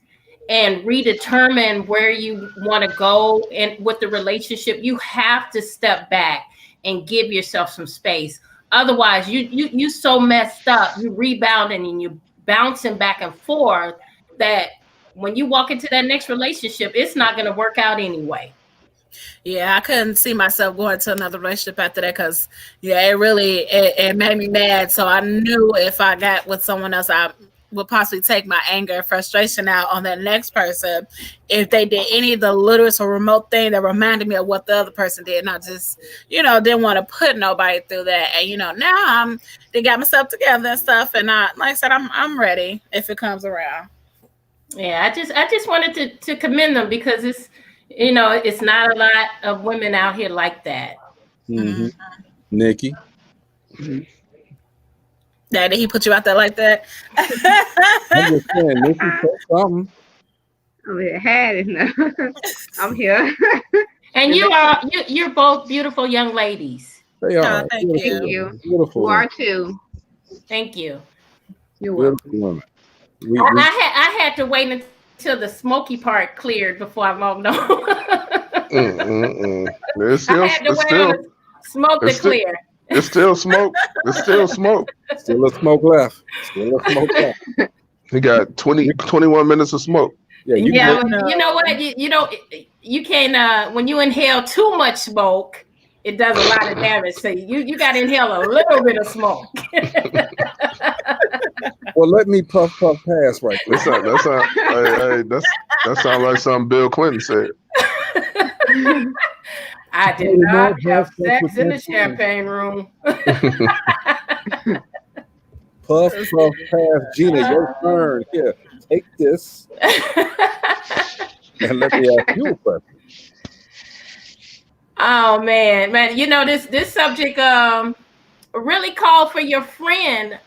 and redetermine where you want to go and with the relationship, you have to step back and give yourself some space. Otherwise, you so messed up, you rebounding and you bouncing back and forth that when you walk into that next relationship, it's not going to work out anyway. Yeah, I couldn't see myself going to another relationship after that because, yeah, it made me mad. So I knew if I got with someone else, I would possibly take my anger and frustration out on that next person if they did any of the littlest or remote thing that reminded me of what the other person did. And I just, you know, didn't want to put nobody through that. And, you know, now they got myself together and stuff. And like I said, I'm ready if it comes around. Yeah, I just wanted to commend them because it's, you know, it's not a lot of women out here like that. Mm-hmm. Nikki. Daddy, he put you out there like that? I'm just saying, Nikki, say something. I'm here. And you're both beautiful young ladies. They are. Thank you. Beautiful. You are too. Thank you. You're welcome. Women. I had to wait until the smoky part cleared before I moved on. I had to wait on the smoke to clear. It's still smoke. It's still smoke. Still a smoke left. He got 21 minutes of smoke. Yeah, you know what? You can't when you inhale too much smoke, it does a lot of damage. So you got to inhale a little bit of smoke. Well, let me puff pass right there. That sounds like something Bill Clinton said. I did not have sex in the champagne room. Puff, pass, Gina, your turn. Here, take this. And let me ask you a question. Oh man. This subject really called for your friend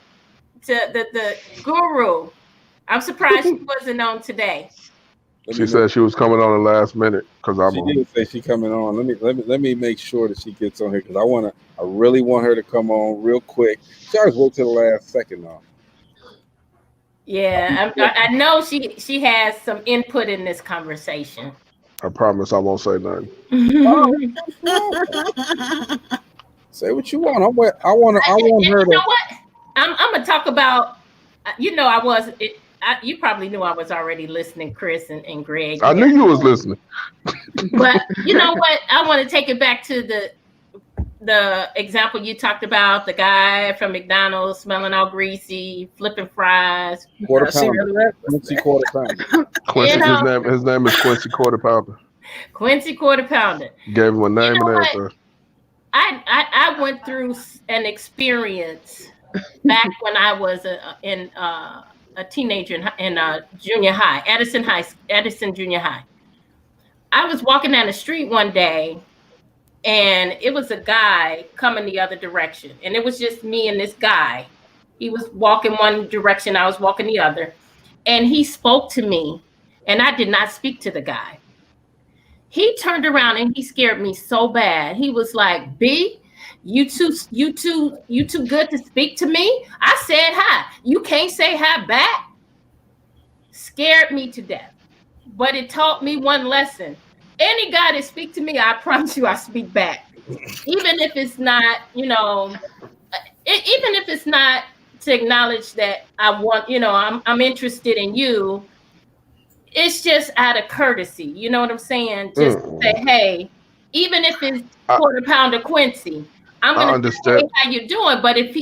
to the guru. I'm surprised she wasn't on today. She said she was coming on the last minute because she did say she coming on. Let me make sure that she gets on here because I really want her to come on real quick. She always wait till the last second now. Yeah, I know she has some input in this conversation. I promise I won't say nothing. Say what you want. I want her to. You know what? I'm gonna talk about. You probably knew I was already listening, Chris and Greg. I knew you was listening. But you know what? I want to take it back to the example you talked about, the guy from McDonald's smelling all greasy, flipping fries. Quarter pounder. Quincy Quarter Pounder. His name is Quincy Quarter Pounder. Quincy Quarter Pounder. Gave him a name and everything. I went through an experience back when I was a teenager in junior high, Edison Junior High. I was walking down the street one day, and it was a guy coming the other direction, and it was just me and this guy. He was walking one direction, I was walking the other, and he spoke to me, and I did not speak to the guy. He turned around and he scared me so bad. He was like, "B, you too good to speak to me?" I said hi. You can't say hi back. Scared me to death. But it taught me one lesson. Any guy that speak to me, I promise you I speak back. Even if it's not, even if it's not to acknowledge that I want, I'm interested in you. It's just out of courtesy. You know what I'm saying? Just to say, hey, even if it's Quarter Pounder Quincy, I'm gonna say how you doing. But if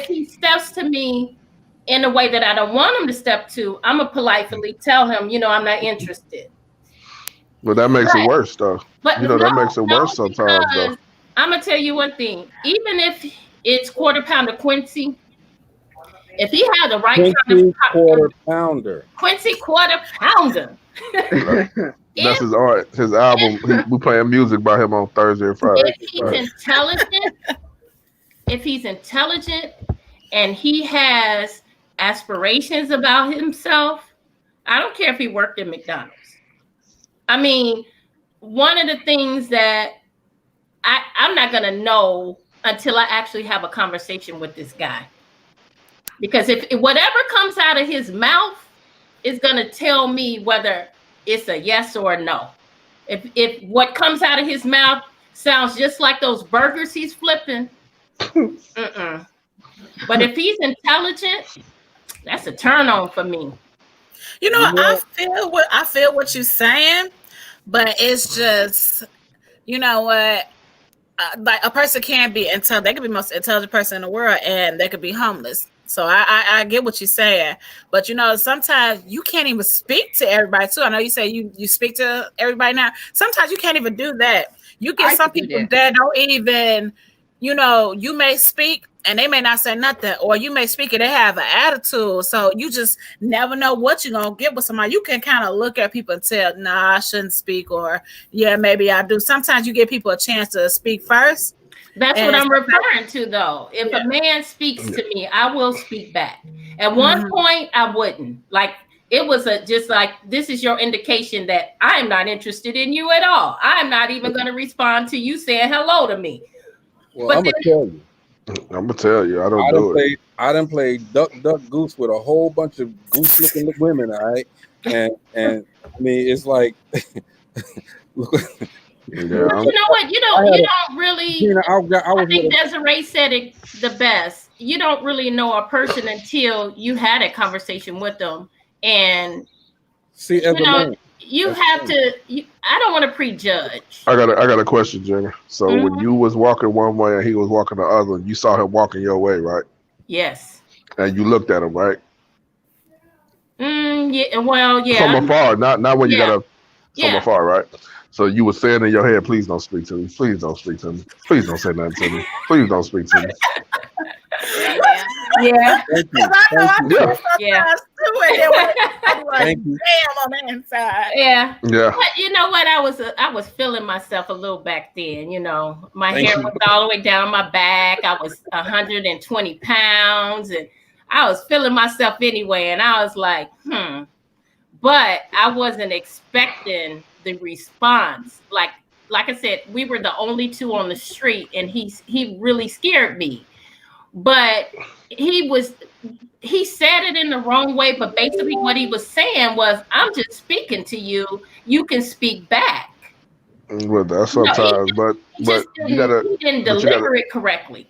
he steps to me in a way that I don't want him to step to, I'm gonna politely tell him, I'm not interested. But that makes it worse, though. But that makes it worse sometimes, though. I'm gonna tell you one thing. Even if it's Quarter Pounder Quincy, if he had the right Quincy Quarter Pounder. Quincy Quarter Pounder. That's his art, his album. We playing music by him on Thursday and Friday. If he's intelligent and he has aspirations about himself, I don't care if he worked at McDonald's. I mean, one of the things that I'm not gonna know until I actually have a conversation with this guy. Because if whatever comes out of his mouth is gonna tell me whether it's a yes or a no. If what comes out of his mouth sounds just like those burgers he's flipping, But if he's intelligent, that's a turn on for me. I feel what you're saying, but it's just, you know what? Like a person can be intelligent. They could be the most intelligent person in the world, and they could be homeless. So I get what you're saying, but sometimes you can't even speak to everybody too. I know you say you speak to everybody now. Sometimes you can't even do that. You get some people that don't even, you may speak and they may not say nothing, or you may speak and they have an attitude. So you just never know what you're gonna get with somebody. You can kind of look at people and tell, nah, I shouldn't speak, or yeah, maybe I do. Sometimes you give people a chance to speak first. That's what I'm referring to, though. If a man speaks to me, I will speak back. At one point, I wouldn't. Like, it was just like, this is your indication that I am not interested in you at all. I'm not even going to respond to you saying hello to me. Well, but I'm going to tell you. I don't do it. I done played duck, goose with a whole bunch of goose-looking women, all right? And I mean, it's like... You know what? You don't really. I think Desiree said it the best. You don't really know a person until you had a conversation with them, and see, you have to. I don't want to prejudge. I got a question, Jenny. So when you was walking one way and he was walking the other, you saw him walking your way, right? Yes. And you looked at him, right? Yeah. Well, yeah. From afar, not when you got from afar, right? So you were saying in your head, please don't speak to me. Please don't speak to me. Please don't say nothing to me. Please don't speak to me. Yeah. Thank you. I know I yeah. Thank you. Damn on the inside. Yeah. Yeah. But you know what? I was feeling myself a little back then. You know, my hair was all the way down my back. I was 120 pounds, and I was feeling myself anyway. And I was like, But I wasn't expecting the response. Like I said, we were the only two on the street, and he really scared me. But he said it in the wrong way, but basically what he was saying was, I'm just speaking to you. You can speak back. Well, that's sometimes, but you gotta, he didn't deliver it correctly.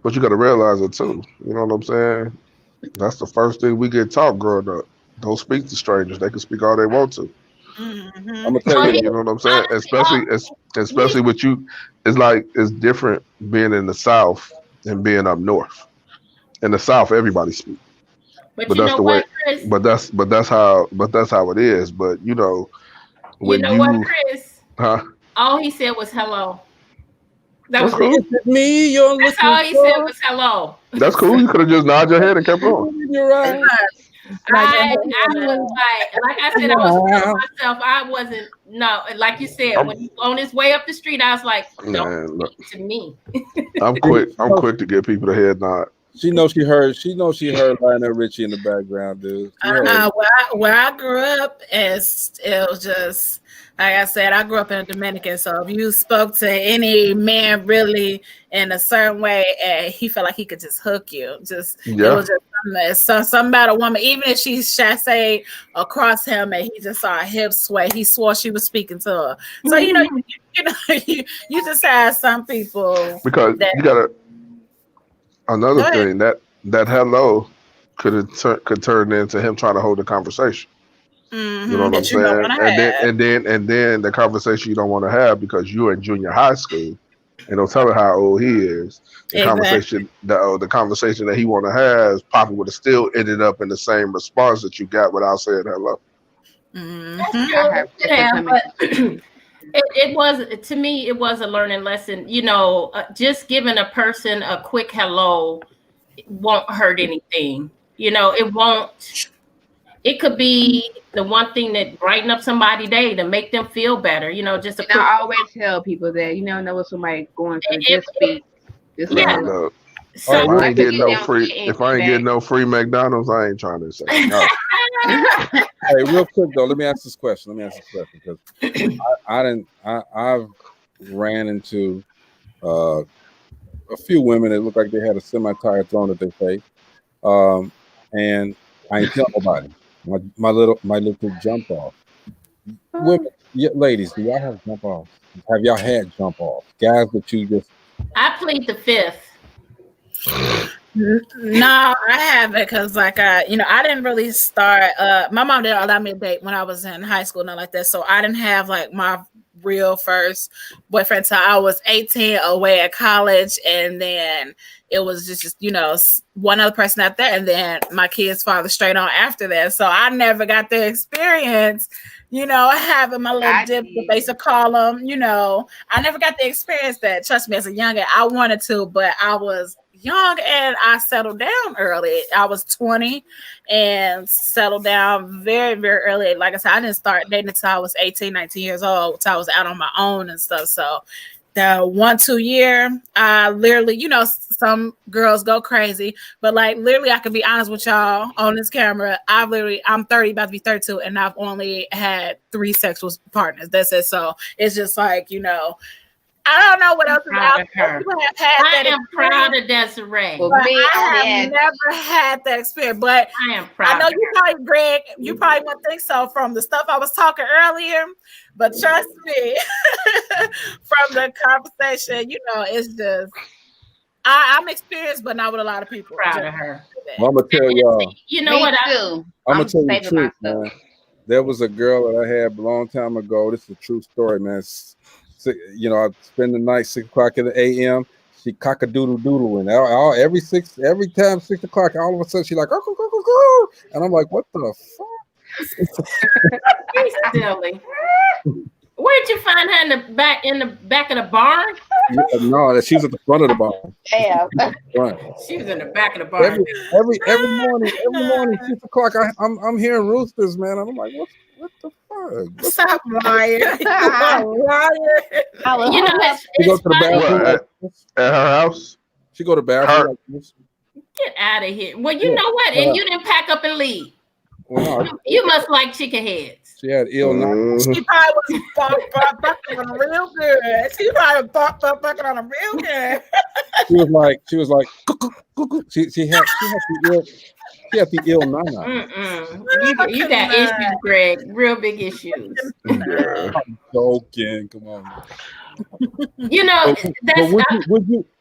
But you gotta realize it too. You know what I'm saying? That's the first thing we get taught growing up. Don't speak to strangers. They can speak all they want to. I'm gonna tell you, you know what I'm saying? Especially with you, it's different being in the South and being up north. In the South, everybody speaks. But that's the way. Chris? But that's how it is. But you know, when you know what, Chris? Huh? All he said was hello. That's cool. Me, that's all he said was hello. That's cool. You could have just nodded your head and kept going. You're right. I was like I said, I was feeling myself. I wasn't like you said, when he was on his way up the street, I was like, don't speak to me. I'm quick to get people to head nod. She knows she heard Lionel Richie in the background, dude. Where I grew up, it was just like I said, I grew up in a Dominican. So if you spoke to any man really in a certain way, and he felt like he could just hook you, it was just something about a woman. Even if she chassé across him and he just saw a hip sway, he swore she was speaking to her. So you just have some people because you gotta. Another thing that hello could turn into him trying to hold the conversation. Mm-hmm, you know what I'm saying? And then the conversation you don't want to have because you're in junior high school and don't tell her how old he is. The conversation that he want to have probably would have still ended up in the same response that you got without saying hello. Mm-hmm. It was, to me, it was a learning lesson. You know, just giving a person a quick hello won't hurt anything. You know, it won't. It could be the one thing that brighten up somebody's day to make them feel better. You know, just I always tell people that you never know what somebody's going through. Just speak. Just So if I ain't getting no free McDonald's, I ain't trying to say no. Hey, real quick though, let me ask this question because I've ran into a few women that look like they had a semi-tire thrown at their face, and I ain't tell nobody. My little jump off. Women, ladies, do y'all have jump offs? Have y'all had jump offs? Guys that you just? I plead the fifth. No, I haven't because I didn't really start. My mom didn't allow me to date when I was in high school, nothing like that. So I didn't have like my real first boyfriend till I was 18 away at college, and then it was just one other person out there, and then my kid's father straight on after that. So I never got the experience, having my little dip, they used to call them. I never got the experience that. Trust me, as a youngin, I wanted to, but I was young and I settled down early. I was 20 and settled down very, very early. Like I said, I didn't start dating until I was 18, 19 years old, until I was out on my own and stuff. So the 1-2 year, I literally, some girls go crazy, but like literally I can be honest with y'all on this camera. I'm 30, about to be 32, and I've only had 3 sexual partners. That's it. So it's just like, I don't know what else is out there. I am proud of Desiree. Well, I have never had that experience, but I am proud. I know you probably, Greg, you probably wouldn't think so from the stuff I was talking earlier, but trust me, from the conversation, it's just I'm experienced, but not with a lot of people. Proud of her. Well, I'm gonna tell y'all. You know what? I'm gonna tell you the truth, man. There was a girl that I had a long time ago. This is a true story, man. I spend the night 6 o'clock in the a.m. She cock-a-doodle-doodle, and every time 6 o'clock, all of a sudden she like, and I'm like, what the fuck? Silly. Where'd you find her in the back of the barn? No, she was at the front of the barn. Damn. Right. She was in the back of the barn. Every morning, 6 o'clock. I'm hearing roosters, man. I'm like, what the fuck? Stop lying. Stop lying. You know, she go it's to the bathroom at her house. She go to the bathroom like this. Get out of here. Well, you know what? And you didn't pack up and leave. Well, no, you must like chicken heads. She had ill night. She probably was bucking on them real good. She probably bucking on them real good. She was like, she had the ill night. You got issues, Greg. Real big issues. I'm joking. Come on. You know,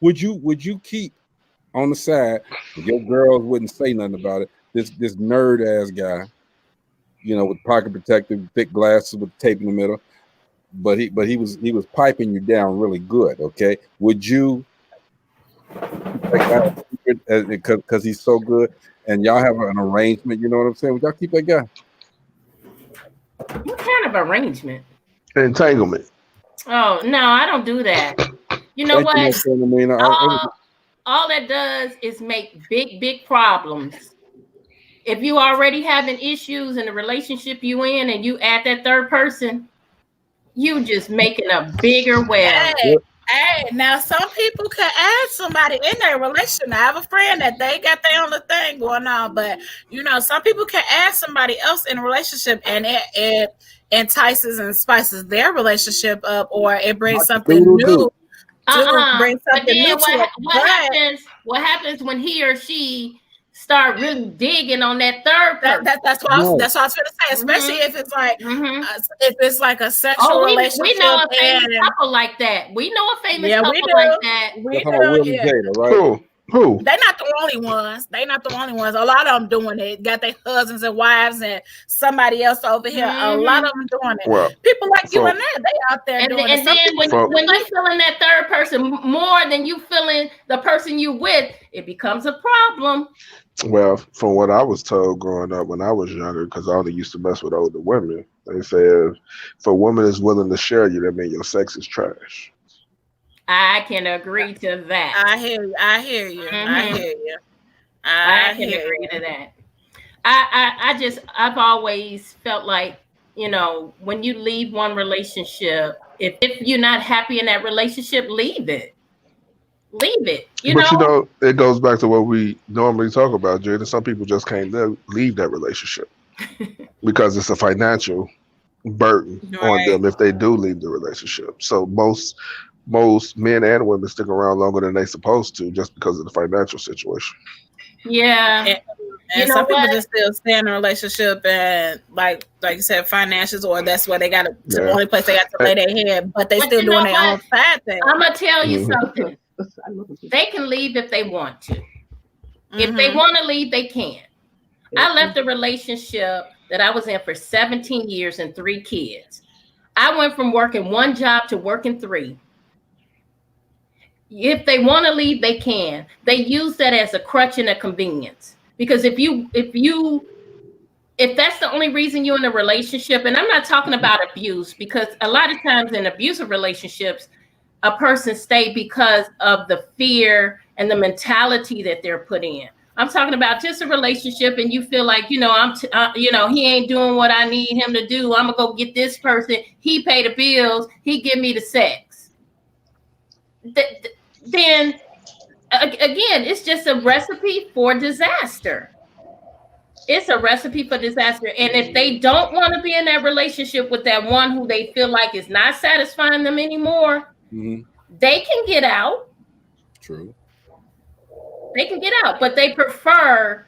would you keep on the side if your girls wouldn't say nothing about it? This nerd ass guy, you know, with pocket protective, thick glasses with tape in the middle, but he was piping you down really good. Okay, would you? Because he's so good, and y'all have an arrangement. You know what I'm saying? Would y'all keep that guy? What kind of arrangement? Entanglement. Oh no, I don't do that. You know what? All that does is make big problems. If you already having issues in the relationship you in, and you add that third person, you just making a bigger web. Hey, now some people can add somebody in their relationship. I have a friend that they got their own thing going on, but you know, some people can add somebody else in a relationship, and it entices and spices their relationship up, or it brings something new. Bring something new to it. What happens when he or she start really digging on that third person? That's what I was going to say, especially if it's like if it's like a sexual relationship. We know a famous couple like that. We know a famous couple like that. We do, Jada, right? Who? They're not the only ones. A lot of them doing it. Got their husbands and wives and somebody else over here. A lot of them doing it. Well, people like you and that, they out there doing it. And then when you feeling that third person more than you feeling the person you with, it becomes a problem. Well, from what I was told growing up when I was younger, because I only used to mess with older women, they said if a woman is willing to share you, that means your sex is trash. I can agree to that. I hear you. I can agree to that. I've always felt like, you know, when you leave one relationship, if you're not happy in that relationship, leave it. You know, it goes back to what we normally talk about, Jada. Some people just can't leave that relationship because it's a financial burden on them if they do leave the relationship. So most men and women stick around longer than they're supposed to just because of the financial situation. Yeah. And some people just still stay in a relationship and like you said, financials, or that's where they got the only place they got to lay their head, but they still doing their own side thing. I'm gonna tell you something. They can leave if they want to. If they want to leave, they can. I left a relationship that I was in for 17 years and 3 kids. I went from working 1 job to working 3. If they want to leave, they can. They use that as a crutch and a convenience. Because if that's the only reason you're in a relationship, and I'm not talking about abuse, because a lot of times in abusive relationships, a person stay because of the fear and the mentality that they're put in. I'm talking about just a relationship, and you feel like, you know, he ain't doing what I need him to do. I'm gonna go get this person. He pay the bills. He give me the sex. Then again, it's just a recipe for disaster. It's a recipe for disaster. And if they don't want to be in that relationship with that one who they feel like is not satisfying them anymore, they can get out. True. They can get out, but they prefer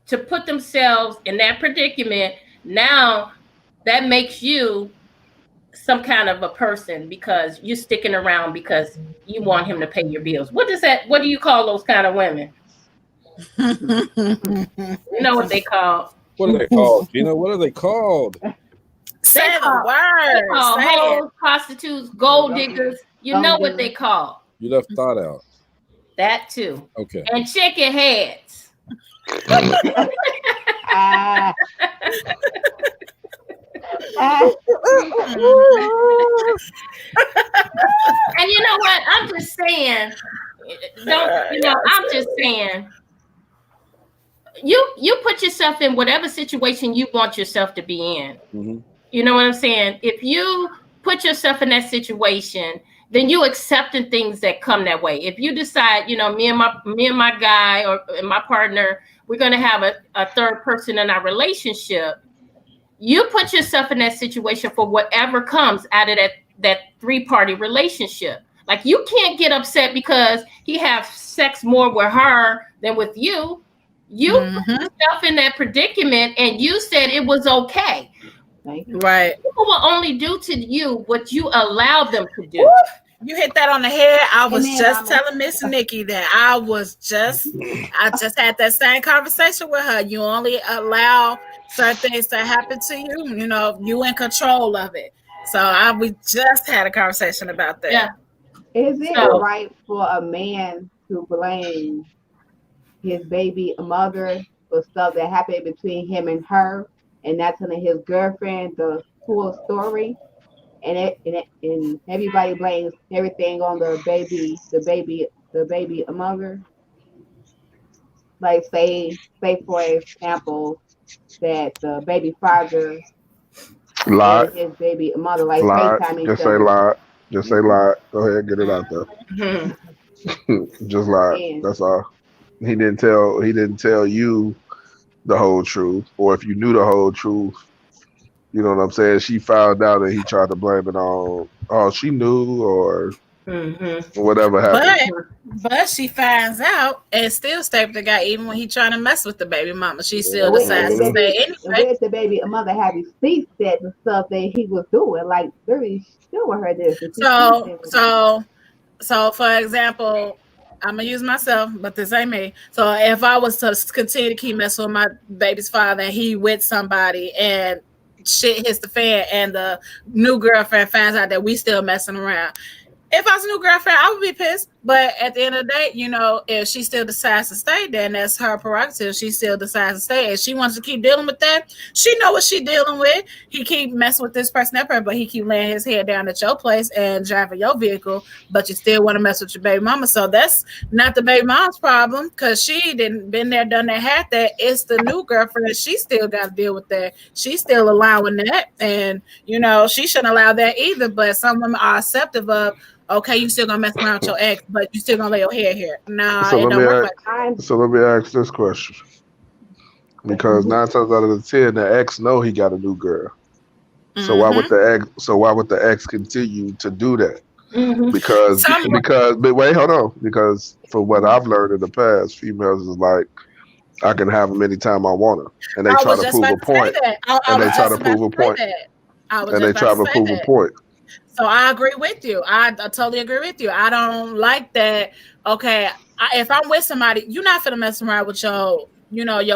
to put themselves in that predicament. Now that makes you some kind of a person because you're sticking around because you want him to pay your bills. What do you call those kind of women? You know what they call? What are they called? You know, what are they called? Say the word. They call hoes, prostitutes, gold diggers. You know what they call. You left thought out. That too. Okay. And chicken heads. And you know what? I'm just saying. I'm just saying. You put yourself in whatever situation you want yourself to be in. Mm-hmm. You know what I'm saying? If you put yourself in that situation, then you accepting things that come that way. If you decide, me and my guy or my partner, we're going to have a third person in our relationship, you put yourself in that situation for whatever comes out of that 3-party relationship. Like, you can't get upset because he has sex more with her than with you. You put yourself in that predicament and you said it was okay. Right. People will only do to you what you allow them to do. Woo! You hit that on the head. I was just telling Miss Nikki that I just had that same conversation with her. You only allow certain things to happen to you. You in control of it. So we just had a conversation about that. Yeah. Is it right for a man to blame his baby mother for stuff that happened between him and her, and not telling his girlfriend the full story? And everybody blames everything on the baby mother. Like, say for example that the baby father lied. and his baby mother like lied. FaceTime each Just other. say lied. Just say lied. Go ahead, get it out there. Just lied. That's all. He didn't tell you the whole truth, or if you knew the whole truth, you know what I'm saying? She found out and he tried to blame it on, she knew, or whatever happened. But she finds out and still stay with the guy even when he trying to mess with the baby mama. She still decides to stay anyway. Where's the baby mother have receipts that the stuff that he was doing? Like, very showing her this. So for example, I'm gonna use myself, but this ain't me. So if I was to continue to keep messing with my baby's father and he with somebody and shit hits the fan and the new girlfriend finds out that we still messing around. If I was a new girlfriend, I would be pissed. But at the end of the day, if she still decides to stay, then that's her prerogative. She still decides to stay. And she wants to keep dealing with that. She know what she dealing with. He keep messing with this person, that person, but he keep laying his head down at your place and driving your vehicle, but you still want to mess with your baby mama. So that's not the baby mom's problem because she didn't been there, done that, had that. It's the new girlfriend. She still got to deal with that. She's still allowing that. And, she shouldn't allow that either. But some women are acceptive of, okay, you still gonna mess around with your ex, but you still gonna lay your head here. Nah, it don't work like that. So let me ask this question. Because 9 times out of 10, the ex know he got a new girl. So why would the ex continue to do that? Because but wait, hold on. Because from what I've learned in the past, females is like, I can have them anytime I want them. And they try to prove a point. And they try to prove a point. And they try to prove a point. So I agree with you. I totally agree with you. I don't like that. Okay, if I'm with somebody, you're not finna mess around with your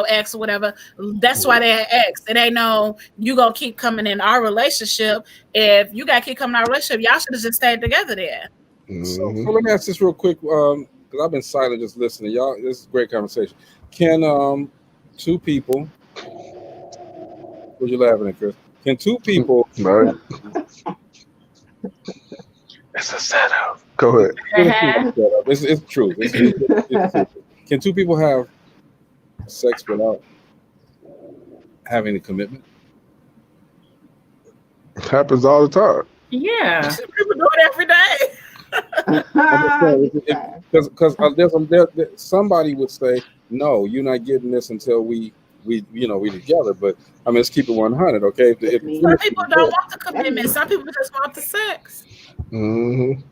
ex or whatever. That's why they're ex. It ain't no, you gonna keep coming in our relationship. If you gotta keep coming in our relationship, y'all should have just stayed together there. So let me ask this real quick, because I've been silent just listening. Y'all, this is a great conversation. Can two people, what you laughing at, Chris? Can two people It's a setup. Go ahead. It's true. It's true. Can two people have sex without having a commitment? It happens all the time. Yeah. People do it every day. Because somebody would say, no, you're not getting this until we together. But I mean, let's keep it 100, okay? Some people don't want the commitment. Some people just want the sex. And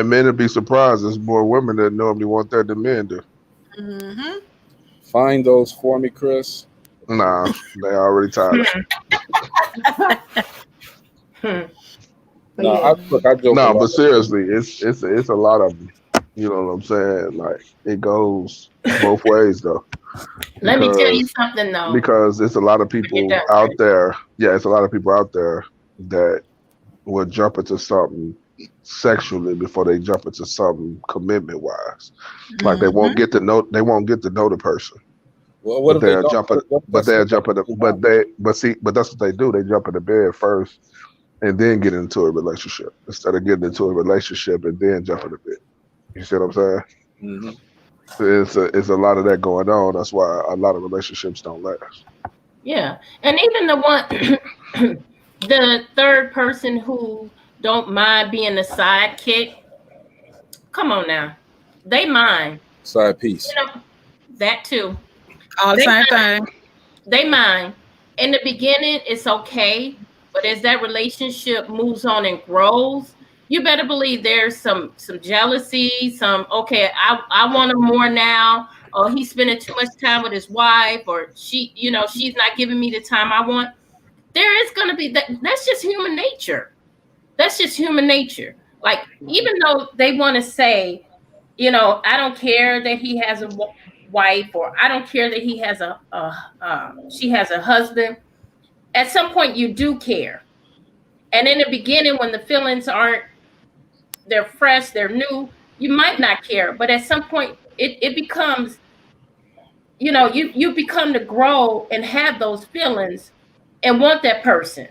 men would be surprised. There's more women that normally want that than men do. Find those for me, Chris. Nah, they already tired. But seriously, it's a lot of them. You know what I'm saying? Like, it goes both ways though. Let me tell you something though. Because it's a lot of people out there. Yeah, it's a lot of people out there that will jump into something sexually before they jump into something commitment wise. Like they won't get to know the person. Well, what but if they they're don't? jumping. But they're jumping. But that's what they do. They jump into bed first, and then get into a relationship instead of getting into a relationship and then jumping into bed. You see what I'm saying? Mm-hmm. It's a lot of that going on. That's why a lot of relationships don't last. Yeah, and even the one, the third person who don't mind being the sidekick. Come on now, they mind. Side piece. You know that too. All the They same mind. thing. They mind. In the beginning, it's okay, but as that relationship moves on and grows, you better believe there's some jealousy, some okay, I want him more now, or he's spending too much time with his wife, or she, she's not giving me the time I want. There is gonna be that. That's just human nature. That's just human nature. Like, even though they want to say, I don't care that he has a wife, or I don't care that he has she has a husband. At some point, you do care. And in the beginning, when the feelings they're fresh, they're new, you might not care. But at some point, it becomes, you become to grow and have those feelings and want that person.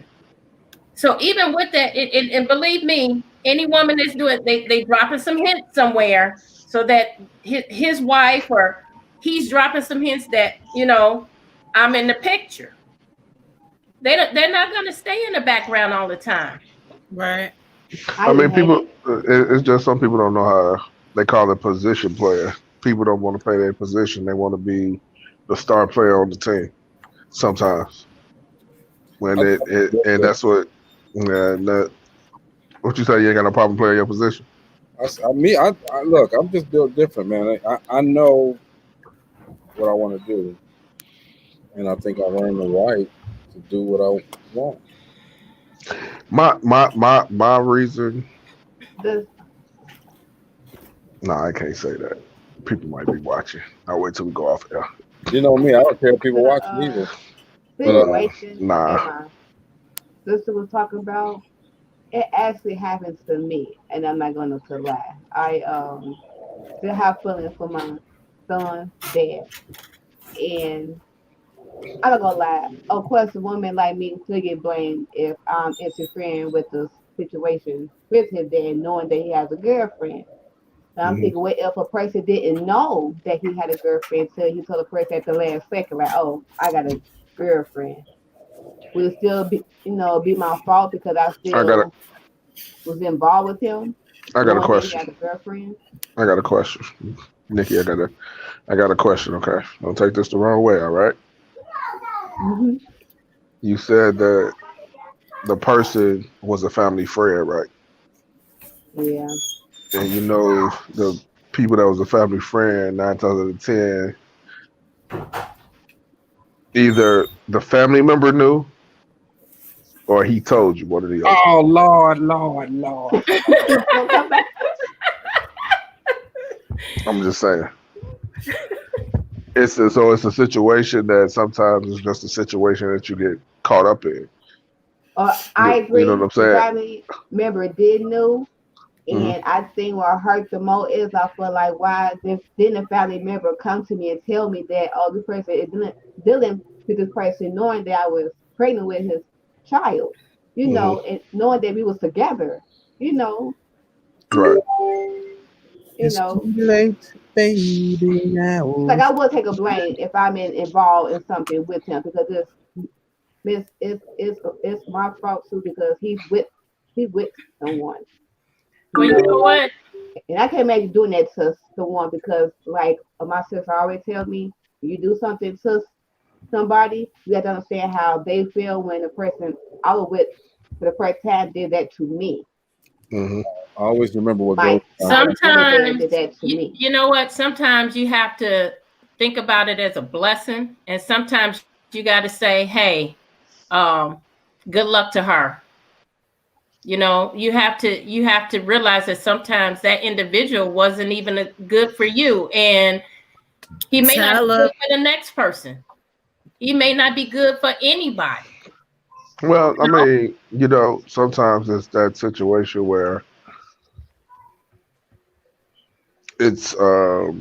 So even with that, and believe me, any woman that's doing it, they dropping some hints somewhere so that his wife or he's dropping some hints that, I'm in the picture. They're not going to stay in the background all the time. Right. I mean, people. It's just some people don't know how they call it position player. People don't want to play their position. They want to be the star player on the team. Sometimes, and that's what. What you say? You ain't got no problem playing your position. I look. I'm just built different, man. I know what I want to do, and I think I earned the right to do what I want. My reason. No, I can't say that. People might be watching. I'll wait till we go off air. You know me. I don't care if people watching either. Situation nah. that my sister was talking about. It actually happens to me, and I'm not going to lie. I still have feelings for my son's dad, and I'm not gonna lie. Of course, a woman like me could get blamed if I'm interfering with the situation with his dad, knowing that he has a girlfriend. And I'm thinking, what if a person didn't know that he had a girlfriend until he told the person at the last second, like, "Oh, I got a girlfriend"? Would it still be, be my fault because I still was involved with him? I got a question. He had a girlfriend. I got a question, Nikki. I got a question. Okay, don't take this the wrong way. All right. Mm-hmm. You said that the person was a family friend, right? Yeah. And the people that was a family friend, 9 times out of 10, either the family member knew or he told you, one of the other. Oh, Lord. I'm just saying. It's a situation that sometimes it's just a situation that you get caught up in. I agree. You know what I'm saying? The family member did know. And I think what hurt the most is I feel like, why didn't a family member come to me and tell me that, oh, this person is dealing with this person, knowing that I was pregnant with his child, and knowing that we was together, Right. It's too late, baby. Now. Like, I would take a blame if I'm involved in something with him, because it's my fault too, because he's with someone. Well, you know what? And I can't imagine doing that to someone, because, like my sister always tells me, when you do something to somebody, you have to understand how they feel when the person I was with for the first time did that to me. Mm-hmm. I always remember what Mike, sometimes did that to me. You know what? Sometimes you have to think about it as a blessing, and sometimes you got to say, "Hey, good luck to her." You have to realize that sometimes that individual wasn't even good for you, and he may not be good for the next person. He may not be good for anybody. Well, I mean, sometimes it's that situation where it's a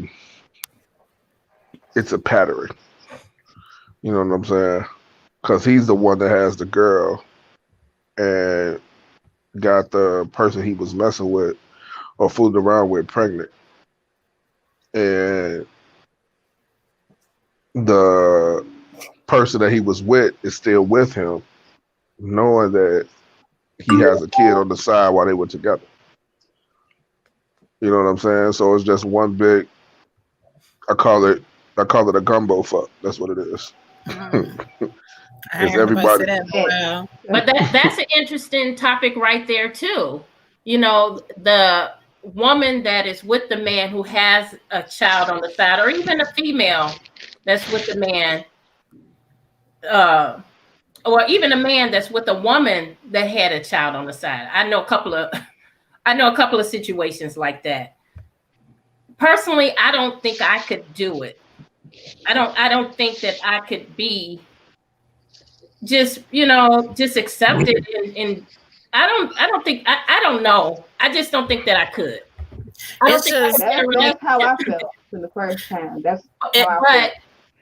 pattern. You know what I'm saying? Because he's the one that has the girl and got the person he was messing with or fooling around with pregnant. And the person that he was with is still with him, knowing that he has a kid on the side while they were together. You know what I'm saying? So it's just one big, I call it a gumbo fuck. That's what it is. It's everybody. But that's an interesting topic right there too. You know, the woman that is with the man who has a child on the side, or even a female that's with the man, or even a man that's with a woman that had a child on the side. I know a couple of situations like that. Personally, I don't think I could do it. I don't think that I could be just accept it and I don't know. I just don't think that I could. That's how I felt for the first time.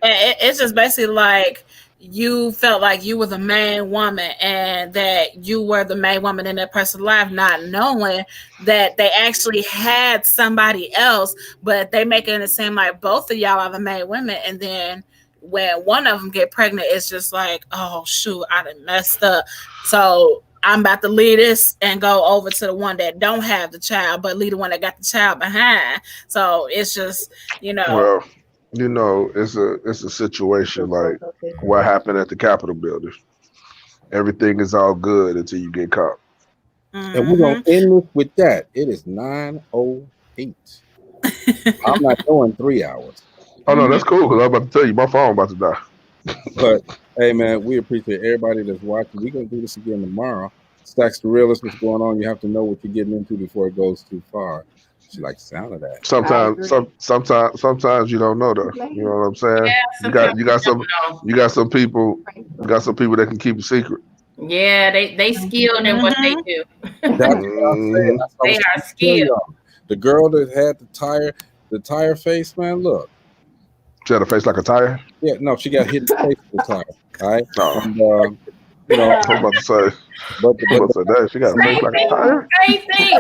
It's just basically like you felt like you were the main woman and that you were the main woman in that person's life, not knowing that they actually had somebody else, but they making it seem like both of y'all are the main women. And then when one of them get pregnant, it's just like, oh shoot, I done messed up. So I'm about to leave this and go over to the one that don't have the child, but leave the one that got the child behind. So it's just, Well, it's a situation like what happened at the Capitol building. Everything is all good until you get caught. Mm-hmm. And we're gonna end this with that. It is 9:08. I'm not doing 3 hours. Oh no, that's cool. Because I'm about to tell you, my phone about to die. But hey, man, we appreciate everybody that's watching. We're gonna do this again tomorrow. Stacks the realist, what's going on? You have to know what you're getting into before it goes too far. She likes the sound of that. Sometimes you don't know though. You know what I'm saying? Yeah, you got some people that can keep a secret. Yeah, they skilled in what they do. They are skilled. The girl that had the tire face, man, look. She had a face like a tire? Yeah, no, she got hit in the face with a tire. All right. No. And, I'm about to say. But she got a face like a tire? Same thing.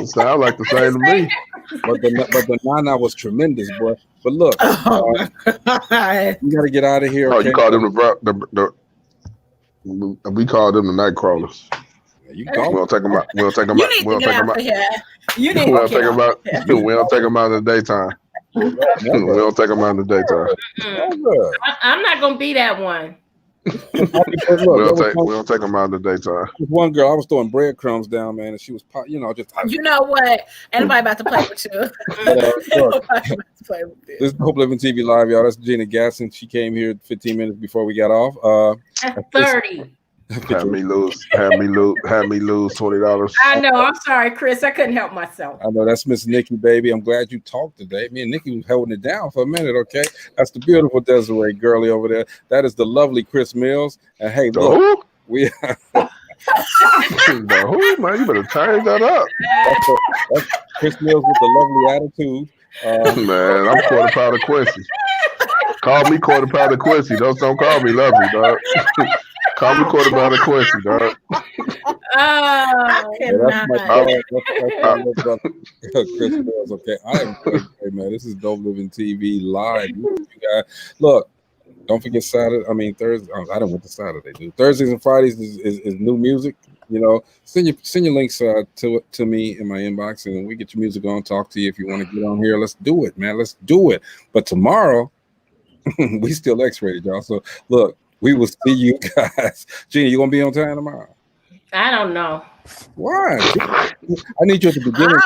Sound like the same to me. But the Nana was tremendous, boy. But look, you got to get out of here. Oh, okay? you call them we call them the night crawlers. You We'll take them out. We'll take them out. We'll take them out. We don't take them out in the daytime. We don't take them out in the daytime. I'm not gonna be that one. We'll take them out in the daytime. One girl, I was throwing breadcrumbs down, man, and she was, just. You know what? Anybody about to play with you? This is DopelivenTV Live, y'all. That's Gina Gasson. She came here 15 minutes before we got off. 30. Had me lose $20. I know. I'm sorry, Chris. I couldn't help myself. I know that's Miss Nikki, baby. I'm glad you talked today. Me and Nikki was holding it down for a minute. Okay, that's the beautiful Desiree girlie over there. That is the lovely Chris Mills. And hey, look, we. Man, you better change that up. That's Chris Mills with the lovely attitude. Man, I'm quarter pounder Quincy. Call me quarter pounder Quincy. Don't call me lovely, dog. Call me quarter pounder Quincy, dog. That's my Chris Mills. Okay, I am hey, man. This is DopelivenTV Live. You guys, look. Don't forget Saturday. Thursday. I don't want the Saturday, dude. Thursdays and Fridays is new music. Send your links to me in my inbox, and we get your music on. Talk to you if you want to get on here. Let's do it, man. Let's do it. But tomorrow, we still X-rated, y'all. So look, we will see you guys. Gina, you gonna be on time tomorrow? I don't know. Why? I need you at the beginning.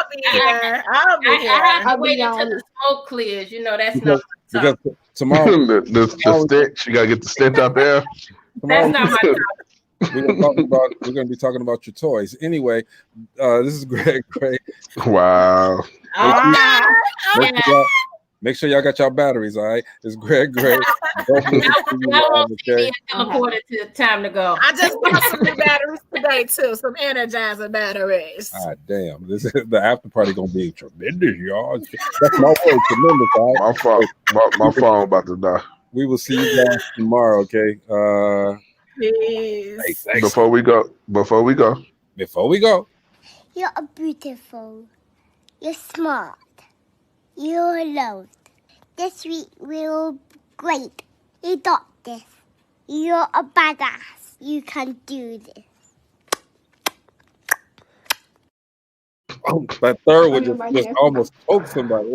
I'll be here. I have to wait until the smoke clears. That's not because tomorrow the stench. You gotta get the stench out there. That's not my job. We're gonna be talking about your toys. Anyway, this is Greg. Wow. Make sure y'all got your batteries, all right? It's Greg. I won't see me until a quarter to time to go. I just bought some new batteries today too, some Energizer batteries. Ah, damn! This is the after party gonna be tremendous, y'all. That's my word, tremendous. All right? My phone about to die. We will see you guys tomorrow. Okay. Peace. Hey, Before we go. You're beautiful. You're smart. You're loved. This week we're great. You got this. You're a badass. You can do this. Oh, that third one just almost choked somebody.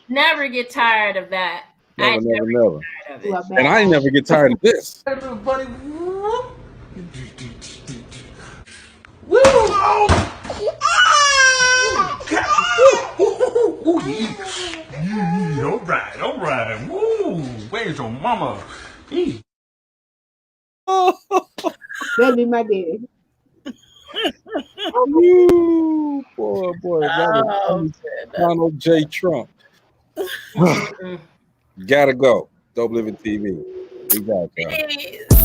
Never get tired of that. Never. And I never get tired of this. Woo! All right. Woo! Where's your mama? That'd be my daddy. Ooh, boy. Donald J. Trump. Gotta go. Dope Living TV. We got y'all.